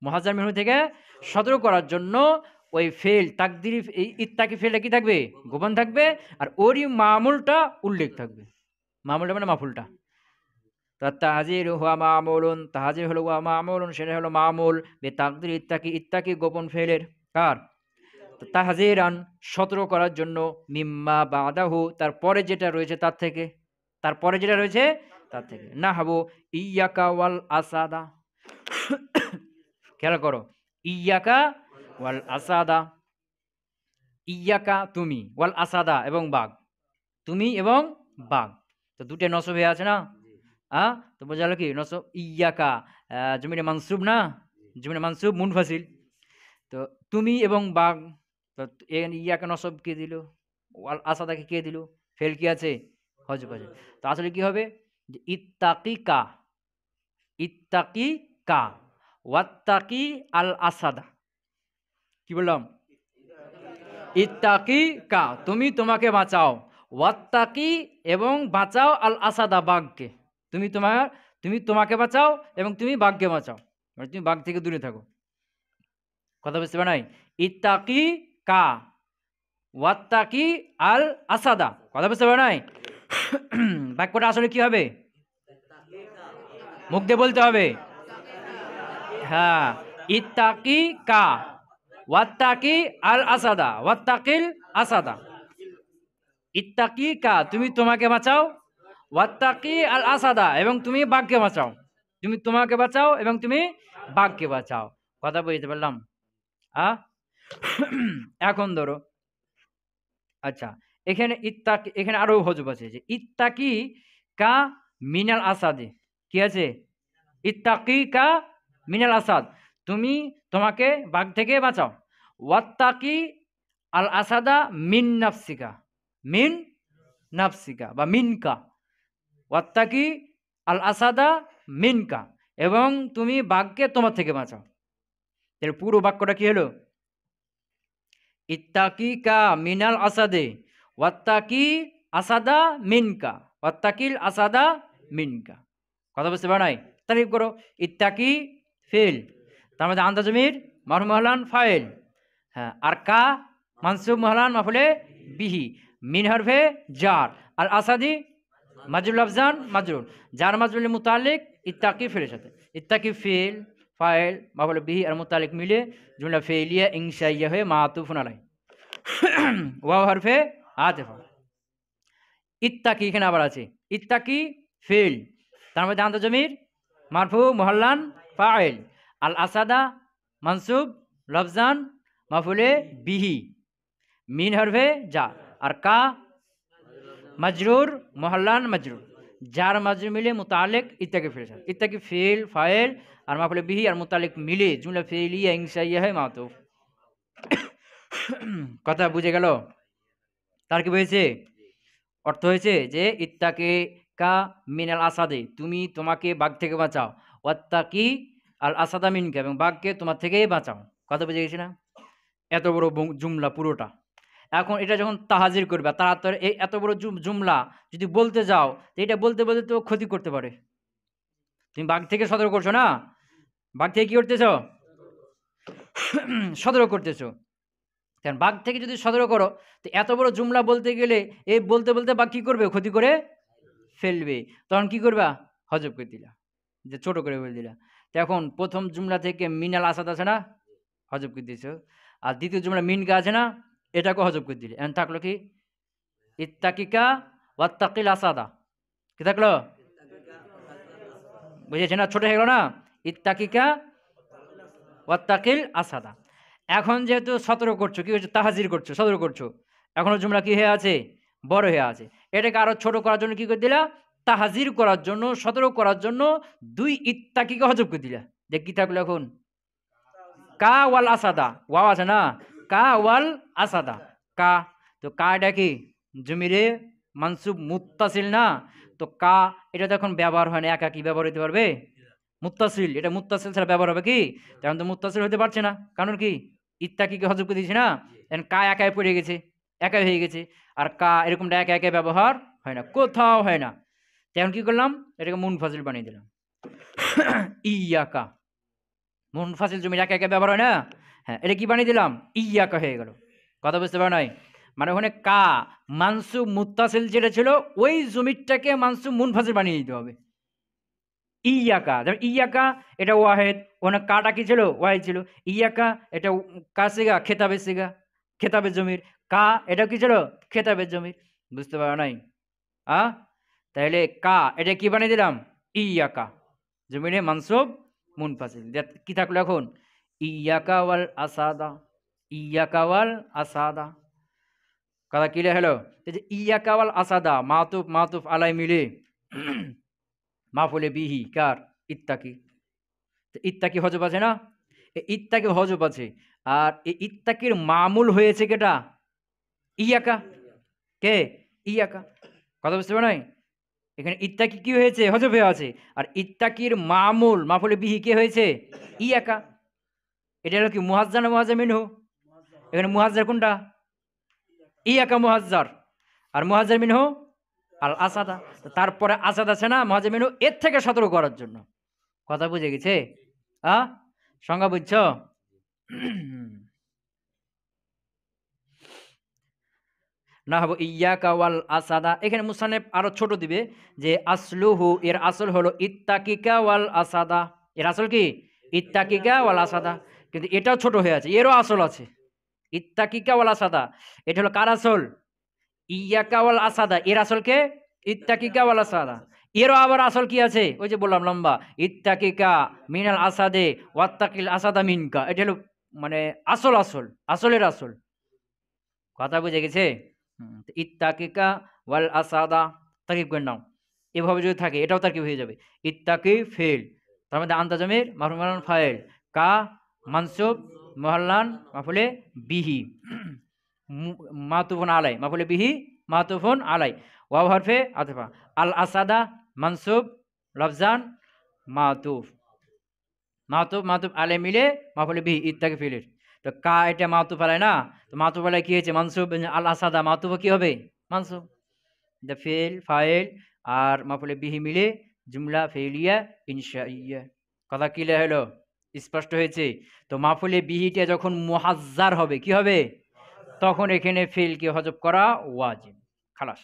মুহাজ্জার মিনহু থেকে সতর্ক করার জন্য ওই ফেল তাকদিরি ইত্তাকি ফেলটা কি থাকবে? গোপন থাকবে। আর ওরই মামুলটা উল্লেখ থাকবে, মামুলটা মানে মাফুলটা। তাহজির হুয়া মামুলুন, তাহজির হলো হুয়া মামুলুন, সেটা হলো মামুল বে তাকদির ইত্তাকি, ইত্তাকি গোপন ফেলের, কার? তো তাহজিরান, সতর্ক করার জন্য, মিম্মা বাদাহু, তারপরে যেটা রয়েছে তার থেকে, তারপরে যেটা রয়েছে তার থেকে। নাহবু ইয়াকা ওয়াল আসাদা, খেয়াল করো, ইয়াকা ওয়াল আসাদা, ইয়াকা তুমি, ওয়াল আসাদা এবং বাঘ, তুমি এবং বাঘ, তো দুটো নসব হয়ে আছে না? তো বোঝা গেল কি নসব? ইয়াকা জমিনে মানসুব না, জমিনে মানসুব মুনফাসিল। তো তুমি এবং বাঘ, তো ইয়াকা নসব কে দিল? ওয়াল আসাদাকে কে দিল? ফেল কি আছে? হজব আছে। তো আসলে কি হবে? যে ইত্তাকি কা, ইত্তাকি কা, ওয়াত্তাকি আল আসাদা, কি বললাম? ইত্তাকি কা, তুমি তোমাকে বাঁচাও, ওয়াত্তাকি এবং বাঁচাও আল আসাদা বাঘকে, তুমি তোমার, তুমি তোমাকে বাঁচাও এবং তুমি বাঘকে বাঁচাও, মানে তুমি বাঘ থেকে দূরে থাকো। কথা বুঝতে পার নাই? ইত্তাকি কা ওয়াত্তাকি আল আসাদা, কথা বুঝতে পার নাই? বাক্যটা আসলে কি হবে? মুখ দিয়ে বলতে হবে। হ্যাঁ, ইত্তাকি কা ওয়াত্তাকি আল আসাদা, ওয়াত্তাকিল আসাদা, ইত্তাকি কা তুমি তোমাকে বাঁচাও, ওয়াত্তাকি আল আসাদা এবং তুমি বাঘকে বাঁচাও, তুমি তোমাকে বাঁচাও এবং তুমি বাঘকে বাঁচাও। কথা বুঝতে পারলাম? এখন ধরো, আচ্ছা, এখানে ইত্তাকি, এখানে আরো হজব আছে, যে ইত্তাকি কা মিনাল আসাদে, কি আছে? ইত্তাকি কা মিনাল আসাদ, তুমি তোমাকে বাঘ থেকে বাঁচাও। ওয়াত্তাকি আল আসাদা মিন নাফসিকা, মিন নাফসিকা বা মিনকা, ওয়াত্তাকি আল আসাদা মিনকা, এবং তুমি বাঘকে তোমার থেকে বাঁচাও। এর পুরো বাক্যটা কি হলো? ইত্তাকি কা মিনাল আসাদে ওয়াত্তাকি আসাদা মিনকা, ওয়াত্তাকিল আসাদা মিনকা। কথা বুঝতে পারো নাই? তারিফ করো। ইত্তাকি ফেল, তার মধ্যে আন্দাজমির মারফু মহলান ফাইল, হ্যাঁ, আর কা মানসুব মহলান মাফুলে বিহি, মিন হরফে জার, আর আসাদি মাজরুল আফজান মাজরুর, জার মাজরুল মুতালিক ইত্তাকি ফেলের সাথে, ইত্তাকি ফেল ফাইল মাফুলে বিহি আর মুতালিক মিলে জুমলা ফেলিয়া ইনশাইয়া হয়ে মাতুফুন আলাই, ওয়াও হরফে আতিফা। ইত্তাকি এখানে আবার আছে, ইত্তাকি ফেল, তার মধ্যে আন্তজমির মারফু মুহাল্লান ফাইল, আল আসাদা মানসুব লফজান মাফুলে বিহি, মিন হরফে যা, আর কা মাজরুর মুহাল্লান মাজরুর, যার মাজরুর মিলে মুতালিক ইত্তাকি ফেল, ইত্তাকি ফেল ফাইল আর মাফুলে বিহি আর মুতালিক মিলে জুমলা ফেলিয়া ইনশাইয়া হয়ে মাতুফ। কথা বুঝে গেল? তার কি হয়েছে? অর্থ হয়েছে যে ইত্তাকি কা মিনাল আসাদে, তুমি তোমাকে বাঘ থেকে বাঁচাও, ওয়াত্তাকি আল আসাদা মিনকা, এবং বাঘকে তোমার থেকেই বাঁচাও। কথা বুঝে গেছি না? এত বড় জুমলা পুরোটা। এখন এটা যখন তাহাজির করবে তাড়াতাড়ি এই এত বড় জুমলা যদি বলতে যাও, এটা বলতে বলতে তো ক্ষতি করতে পারে। তুমি বাঘ থেকে সতর্ক করছো না, বাঘ থেকে কি করতেছ? সতর্ক করতেছো। কারণ বাঘ থেকে যদি সতর্ক করো, তো এত বড় জুমলা বলতে গেলে এই বলতে বলতে বাঘ কি করবে? ক্ষতি করে ফেলবে। তখন কি করবা? হজব করে দিলা, যে ছোট করে বলে দিলা। তো এখন প্রথম জুমলা থেকে মিনাল আসাদ আছে না, হজব করে দিয়েছো। আর দ্বিতীয় জুমলা মিনকা আছে না, এটাকে হজব করে দিলে। এখন থাকলো কি? ইত্তাকিকা ওয়াত্তাকিল আসাদা। কি থাকলো? বুঝেছে না? ছোট হয়ে গেল না? ইত্তাকিকা ওয়াত্তাকিল আসাদা। এখন যেহেতু সতর্ক করছো, কি হচ্ছে? তাহাজির করছো, সতর্ক করছো। এখনো জুমলা কি হয়ে আছে? বড় হয়ে আছে। এটাকে আরো ছোট করার জন্য কি করে দিলা? তাহাজির করার জন্য, সতর্ক করার জন্য দুই ইত্তাকিকে হজব করে দিলা। যে কি থাকলো এখন? কা ওয়াল আসাদা। ওয়াও আছে না? কা ওয়াল আসাদা। কা, তো কা এটা কি? জমিরে মানসুব মুত্তাসিল না? তো কা এটা তো এখন ব্যবহার হয় না, একা কি ব্যবহার হতে পারবে? মুত্তাসিল, এটা মুত্তাসিল ছাড়া ব্যবহার হবে কি? তখন তো মুত্তাসিল হতে পারছে না, কারণ কি? ইত্তাকিকে হজব করে দিয়েছে না? এখন কা একাই পড়ে গেছে, একাই হয়ে গেছে। আর কা এরকমটা একা একা ব্যবহার হয় না, কোথাও হয় না। তখন কি করলাম? এটাকে মুনফাসিল বানিয়ে দিলাম। ইয়াকা, মুনফাসিল জমির একা একা ব্যবহার হয় না? হ্যাঁ, এটা কি বানিয়ে দিলাম? ইয়াকা হয়ে গেল। কথা বুঝতে পারো নাই? মানে ওখানে কা মানসুব মুত্তাসিল যেটা ছিল, ওই জমিরটাকে মানসুব মুনফাসিল বানিয়ে দিতে হবে। ইয়াকা, যেমন ইয়াকা এটা ওয়াহেদ, ওখানে কাটা কি ছিল? ওয়াহেদ ছিল। ইয়াকা এটা কাসিগা, খেতাবের সিগা, খেতাবের জমির। কা এটা কি ছিল? খেতাবের জমির। বুঝতে পারো নাই? তাহলে কা এটা কি বানিয়ে দিলাম? ইয়াকা, জমিনে মানসুব মুনফাসিল। কি থাকলো এখন? ইয়াকা ওয়াল আসাদা, ইয়াকা ওয়াল আসাদা। কথা ক্লিয়ার হলো? এই যে ইয়াকা ওয়াল আসাদা মাতুফ মাতুফ আলাই মিলে মাফুলে বিহি কার? ইত্তাকি। ইত্তাকি হজব আছে না? ইত্তাকি হজব আছে। আর এই ইত্তাকির মামুল হয়েছে কেটা? ইয়াকা। কে? ইয়াকা। কথা বুঝতে পারো নাই? এখানে ইত্তাকি কি হয়েছে? হজব হয়ে আছে। আর ইত্তাকির মামুল মাফুলে বিহি কে হয়েছে? ইয়াকা। এটা হলো কি মুহাজ্জার না মুহাজ্জার মিনহু? এখানে মুহাজ্জার কোনটা? ইয়াকা মুহাজ্জার। আর মুহাজ্জার মিনহু আল আসাদা। তারপরে আসাদ আছে না মুহাজ্জার মিনহু, এর থেকে সতর্ক করার জন্য। কথা বুঝে গেছে? সংজ্ঞা বুঝছ? না হবো ইয়াকা ওয়াল আসাদা। এখানে মুসান্নেফ আরো ছোট দিবে যে আসলুহু, এর আসল হলো ইত্তাকিকা ওয়াল আসাদা। এর আসল কি? ইত্তাকিকা ওয়াল আসাদা। কিন্তু এটাও ছোট হয়ে আছে, এরও আসল আছে। ইত্তাকিকা ওয়াল আসাদা, এটা হলো কার আসল? ইয়াকা ওয়াল আসাদা। এর আসল কে? ইত্তাকিকা ওয়াল আসাদা। এরও আবার আসল কি আছে? ওই যে বললাম লম্বা, ইত্তাকিকা মিনাল আসাদে ওয়াত্তাকিল আসাদা মিনকা। এটা হলো মানে আসল, আসল আসলের আসল। কথা বুঝে গেছে? ইত্তাকিকা ওয়াল আসাদা তাকিব করে নাও। এভাবে যদি থাকে এটাও তাকিব হয়ে যাবে। ইত্তাকি ফেল, তার মধ্যে আন্তাজমের মারফুল ফাইল, কা মানসুব মুহাল্লান মাফুলে বিহি, মাতুফুন আলাই মাফুলে বিহি মাতুফুন আলাই, ওয়াও হরফে আতফা, আল আসাদা মানসুব লফজান মাতুফ, মাতুফ মাতুফ আলাই মিলে মাফুলে বিহি ইত্তাকি ফেলের। তো কা এটা মাতুফ আলাই না, তো মাতুফ আলাই কি হয়েছে? মানসুব। আল আসাদা মাতুফ কি হবে? মানসুব। দ্য ফেল ফাইল আর মাফুলে বিহি মিলে জুমলা ফেলিয়া ইনশাইয়া। কথা ক্লিয়ার হলো? স্পষ্ট হয়েছে? তো মাফুলে বিহিটা যখন মুহাজ্জার হবে কি হবে? তখন এখানে ফেলকে হজব করা ওয়াজিব। খালাস।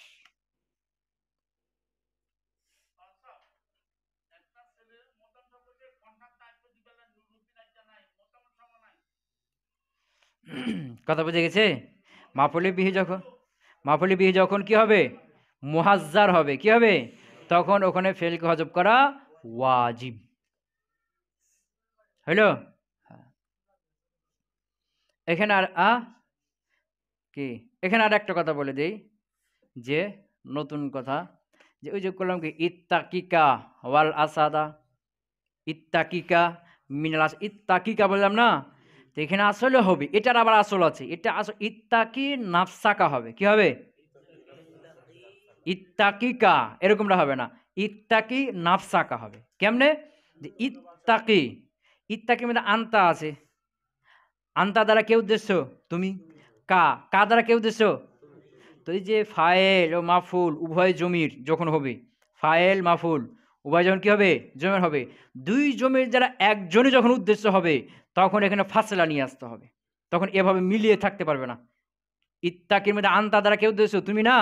কথা বুঝে গেছে? মাফুলে বিহি যখন কি হবে? মুহাজ্জার হবে, কি হবে? তখন ওখানে ফেলকে হজব করা ওয়াজিব। হইলো? এখানে আর কি, এখানে আর একটা কথা বলে দেই, যে নতুন কথা, যে ওই যে করলাম কি ইত্তাকিকা ওয়াল আসাদা, ইত্তাকিকা মিনাল ইত্তাকিকা বললাম না? তো এখানে আসলে হবে, এটার আবার আসল আছে। এটা আসল ইত্তাকি নাফসাকা হবে। কি হবে? ইত্তাকিকা এরকমটা হবে না, ইত্তাকি নাফসাকা হবে। কেমনে? যে ইত্তাকি, ইত্তাকির মধ্যে আন্তা আছে। আন্তা দ্বারা কে উদ্দেশ্য? তুমি। কা, কা দ্বারা কে উদ্দেশ্য? তো এই যে ফায়েল ও মাফুল উভয় জমির যখন হবে, ফায়েল মাফুল উভয় যখন কি হবে? জমির হবে। ২ জমির দ্বারা একজনই যখন উদ্দেশ্য হবে, তখন এখানে ফাসলা নিয়ে আসতে হবে। তখন এভাবে মিলিয়ে থাকতে পারবে না। ইত্তাকির মধ্যে আনতা দ্বারা কে উদ্দেশ্য? তুমি না।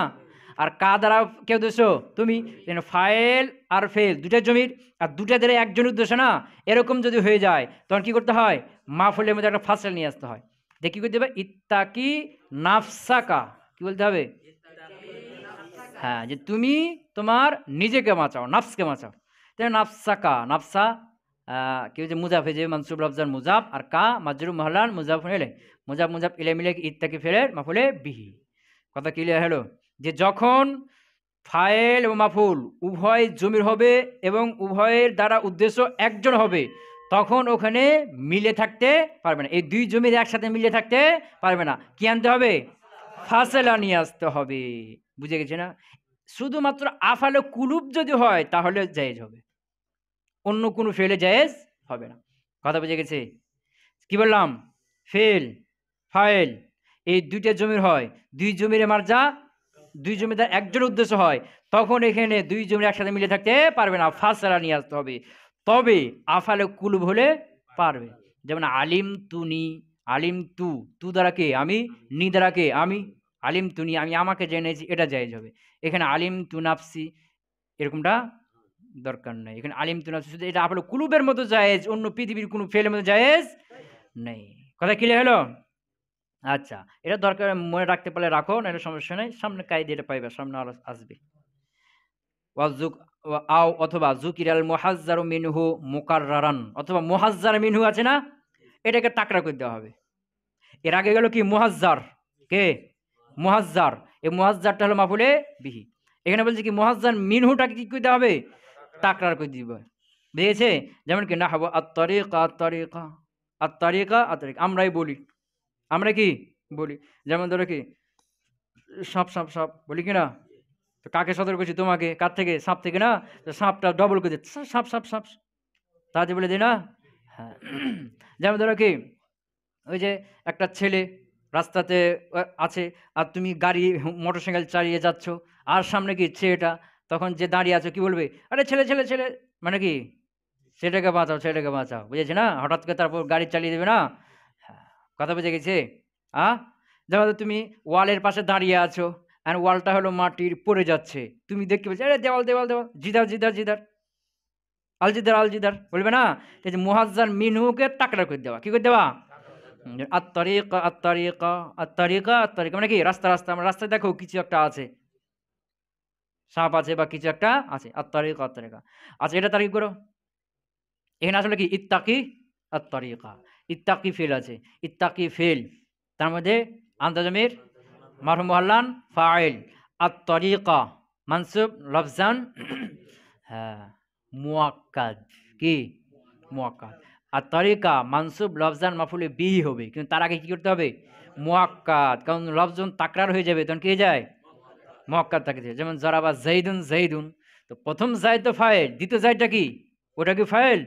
আর কা দ্বারা কে উদ্দেশ্য? তুমি। এখানে ফায়েল আর ফেল ২ টা জমির, আর ২ টা দ্বারা একজন উদ্দেশ্য না। এরকম যদি হয়ে যায়, তখন কি করতে হয়? মাফুলের মধ্যে একটা ফাসলা নিয়ে আসতে হয়। দিয়ে কি করতে হবে? ইত্তাকি নাফসাকা। কি বলতে হবে? হ্যাঁ, যে তুমি তোমার নিজেকে বাঁচাও, নাফসকে বাঁচাও। তাই নাফসাকা, নাফসা কি হচ্ছে? মুজাফ হয়ে যাবে, মানসুব লফজান মুজাফ, আর কা মাজরুর মহলান মুজাফুন ইলাইহি। মুজাফ মুজাফ ইলাইহি মিলে ইত্তাকি ফেলের মাফুলে বিহি। কথা ক্লিয়ার হলো? যে যখন ফায়েল এবং মাফুল উভয় জমির হবে এবং উভয়ের দ্বারা উদ্দেশ্য একজন হবে, তখন ওখানে মিলে থাকতে পারবে না। এই ২ জমির একসাথে মিলে থাকতে পারবে না। কি আনতে হবে? ফাসেলা নিয়ে আসতে হবে। বুঝে গেছে না? শুধুমাত্র আফআলে কুলুব যদি হয় তাহলে জায়েজ হবে। অন্য কোনো ফেলে জায়েজ হবে না। কথা বুঝে গেছে? কি বললাম? ফেল, ফাইল এই ২ টা জমির হয়। ২ জমির মারজা ২ জমির দ্বারা একজনের উদ্দেশ্য হয়, তখন এখানে ২ জমির একসাথে মিলে থাকতে পারবে না। ফাসেলা নিয়ে আসতে হবে। তবে আফআলে কুলুব হলে পারবে। যেমন আলিম তুনি, আলিম তু, তু দ্বারা কে? আমি, নি দ্বারা কে? আমি। আলিম তুনি আমি আমাকে জেনেছি, এটা জায়েজ হবে। এখানে আলিম তু নাফসি এরকমটা দরকার নাই। এখানে আলিম তু নাফসি শুধু এটা আফআলে কুলুবের মতো জায়েজ, অন্য পৃথিবীর কোনো ফেলের মতো জায়েজ নেই। কথা ক্লিয়ার হলো? আচ্ছা, এটা দরকার মনে রাখতে পারলে রাখো, নাহলে সমস্যা নাই। সামনে কায়দা এটা পাইবা, সামনে আরো আসবে। ওয়াজুক আও অথবা যুকিরাল মুহাজ্জারু মিনহু মুকাররারান, অথবা মুহাজ্জার মিনহু আছে না? এটাকে তাকরা করে দেওয়া হবে। এর আগে গেল কি? মুহাজ্জার। কে? মুহাজ্জার। এই মুহাজ্জারটা হলো মাফুলে বিহি। এখানে বলছে কি মুহাজ্জার মিনহুটাকে কি করতে হবে? তাকরার করে দিবে। বুঝেছে? যেমন কি নাহবু আত-তারিকা আত-তারিকা, আত-তারিকা আত-তারিকা আমরাই বলি। আমরা কি বলি? যেমন ধরো কি সাপ, সাপ, সাপ বলি কি না? তো কাকে সতর্ক করছি? তোমাকে। কার থেকে? সাপ থেকে না? তো সাপটা ডবল করে দিচ্ছে। সাপ, সাপ, সাপ। তাড়াতাড়ি বলে দিই না? হ্যাঁ। যেমন ধরো কি ওই যে একটা ছেলে রাস্তাতে আছে, আর তুমি গাড়ি মোটরসাইকেল চালিয়ে যাচ্ছ, আর সামনে কি ছেলেটা, তখন যে দাঁড়িয়ে আছে কি বলবে? আরে ছেলে, ছেলে, ছেলে, মানে কি? ছেলেটাকে বাঁচাও, ছেলেটাকে বাঁচাও। বুঝেছে না? হঠাৎ করে তারপর গাড়ি চালিয়ে দেবে না? হ্যাঁ, কথা বুঝে গেছে? আ যেমন তুমি ওয়ালের পাশে দাঁড়িয়ে আছো, আর ওয়ালটা হলো মাটির পড়ে যাচ্ছে। তুমি দেখতে পাচ্ছ, আরে দেওয়াল, দেওয়াল, দেওয়াল, জিদার, জিদার, জিদার, আলজিদার, আলজিদার বলবে না? এই যে মুহাজ্জার মিনহুকে তাকরা করে দেওয়া। কি করে দেওয়া? আত-তারিকা, আত-তারিকা, আত-তারিকা, আত-তারিকা মানে কি? রাস্তা, রাস্তা। আমরা রাস্তায় দেখো কিছু একটা আছে। সাপ আছে বা কিছু একটা আছে। আত-তারিকা, আত-তারিকা। আচ্ছা, এটা তারিক করো। এখানে আসলে কি? ইত্তাকি আত-তারিকা। ইত্তাকি ফেল আছে। ইত্তাকি ফেল। তার মধ্যে আনতা-জমির মারফু মুহাল্লান ফাইল। আত-তারিকা মানসুব লফজান হ্যাঁ, মুআক্কাদ। কি? মুআক্কাদ। আর তরিকা মানসুব লফজান মাফুলে বিহি হবে। কিন্তু তার আগে কি করতে হবে? মুআক্কাদ। কারণ লফজন তাকরার হয়ে যাবে, তখন কি হয়ে যায়? মুআক্কাদ থাকে। যেমন জরাবা যাইদুন, যাইদুন। তো প্রথম যায়েদ তো ফাইল, দ্বিতীয় যায়েদটা কি? ওটা কি ফাইল?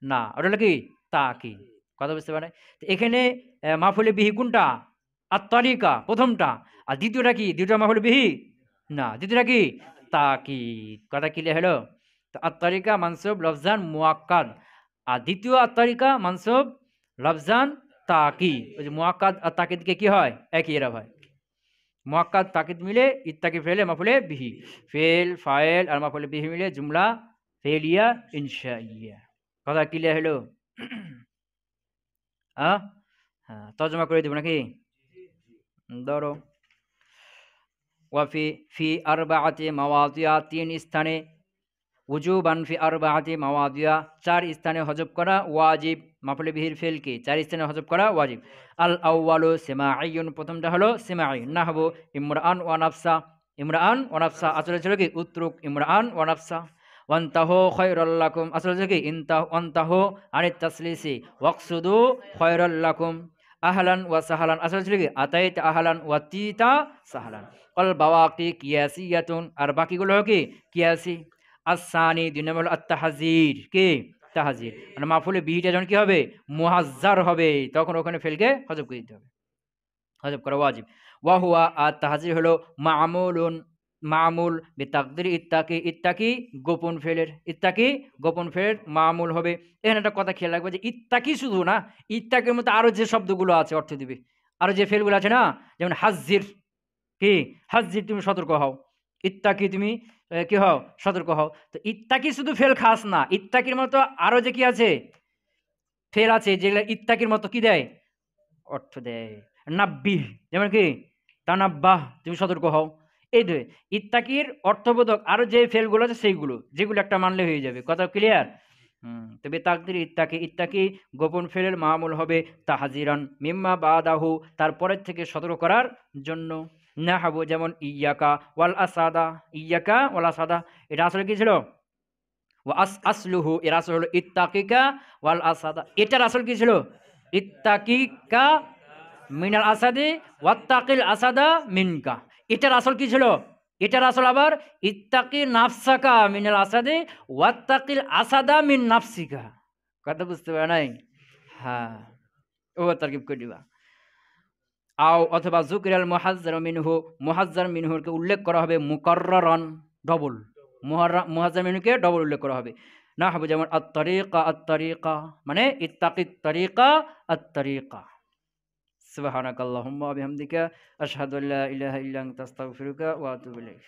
না, ওটা হলো কি? তাকিদ। কথা বুঝতে পারে? তো এখানে মাফুলে বিহি কোনটা? আত-তারিকা প্রথমটা। আর দ্বিতীয়টা কি? দ্বিতীয়টা মাফুলে বিহি? না, দ্বিতীয়টা কি? তাকিদ। কথা ক্লিয়ার হলো? তো আত-তারিকা মানসুব লফজান মুআক্কাদ। আর দ্বিতীয় আত-তারিকা মানসুব লফজান তাকিদ। ওই যে মুআক্কাদ আর তাকিদকে কি হয়? একই এরা হয়। মুআক্কাদ তাকিদ মিলে ইত্তাকি ফেলে মাফুলে বিহি। ফেল, ফাইল আর মাফুলে বিহি মিলে জুমলা ফেলিয়া ইনশাইয়া। কথা ক্লিয়ার হলো? আ? হ্যাঁ, তর্জমা করে দেব নাকি? ধরো ওয়াফি ফি আরবাআতি মাওয়াদিয়া ৩ স্থানে, উজুবান ফি আরবাআতি মাওয়াদিয়া ৪ স্থানে হযব করা ওয়াজিব। মাফুলে বিহির ফেলকে ৪ স্থানে হযব করা ওয়াজিব। আল আউয়ালু সিমাঈয়ুন প্রথমটা হলো সিমাঈ। নাহবু ইমরাআন ওয়া নাফসা। ইমরাআন ওয়া নাফসা আসলে ছিল কি? উতরুক ইমরাআন ওয়া নাফসা। ওয়ান্তাহু খায়রাল লাকুম আসলে ছিল কি? ওয়ান্তাহু আনিত তাসলিসি ওয়াকসুদু খায়রাল লাকুম। আহলান ওয়া সাহলান আসলে ছিল কি? আতাইতা আহলান ওয়া তিতা সাহলান। আল বাওয়াকি কিয়াসিয়াতুন আর বাকিগুলো হলো কি? কিয়াসি। আসানি ২ নম্বর হলো আত-তাহযীর। কি? তাহযীর। মানে মাফুলে বিহিটা যখন কি হবে? মুহাজ্জার হবে, তখন ওখানে ফেলকে হযব করে দিতে হবে। হযফ করা ওয়াজিব। ওয়া হুয়া আর তাহযীর হলো মা'মুলুন মা'মুল বিতাকদির ইত্তাকি, ইত্তাকি গোপন ফেলের, ইত্তাকি গোপন ফেলের মা'মুল হবে। এখানে একটা কথা খেয়াল রাখবে যে ইত্তাকি শুধু না, ইত্তাকির মধ্যে আরো যে শব্দগুলো আছে অর্থ দিবে। আরো যে ফেলগুলো আছে না? যেমন হাজ্জির কি? হাজ্জির তুমি সতর্ক হও। ইত্তাকি তুমি কি হও? সতর্ক হও। তো ইত্তাকি শুধু ফেল খাস না। ইত্তাকির মতো আরো যে কি আছে? ফেল আছে যেগুলা ইত্তাকির মতো কি দেয়? অর্থ দেয়। নাব্বিহ যেমন কি? তানাব্বাহ তুমি সতর্ক হও। এই ২ ইত্তাকির অর্থবোধক আরো যে ফেলগুলো আছে সেইগুলো। যেগুলো একটা মানলে হয়ে যাবে। কথা ক্লিয়ার? তবে তাকদির ইত্তাকি, ইত্তাকি গোপন ফেলের মামুল হবে তাহজিরান মিম্মা বাদাহু তারপরের থেকে সতর্ক করার জন্য। নাহাবু যেমন ইয়াকা ওয়াল আসাদা, ইয়াকা ওয়াল আসাদা এটা আসলে কি ছিল? ওয়া আসলুহু এর আসল হলো ইত্তাকিকা ওয়াল আসাদা। এটার আসল কি ছিল? ইত্তাকিকা মিনাল আসাদি ওয়াত্তাকিল আসাদা মিনকা। এটার আসল কি ছিল? এটার আসল আবার ইত্তাকি নাফসাকা মিনাল আসাদি ওয়াত্তাকিল আসাদা মিন নাফসিকা। কথা বুঝতে পারে নাই? হ্যাঁ, ও তারকিব করে দিবা। আও অথবা যুকিরাল মুহাজ্জারু মিনহু, মুহাজ্জার মিনহুকে উল্লেখ করা হবে মুকাররারান ডবল। মুহাজ্জার মিনহুকে ডবল উল্লেখ করা হবে। নাহবু যেমন আত-তারিকা আত-তারিকা মানে ইত্তাকিত তারিকা আত-তারিকা। সুবহানাকাল্লাহুম্মা ওয়া বিহামদিকা আশহাদু আল্লা ইলাহা ইল্লা আনতা আস্তাগফিরুকা ওয়া আতুবু ইলাইক।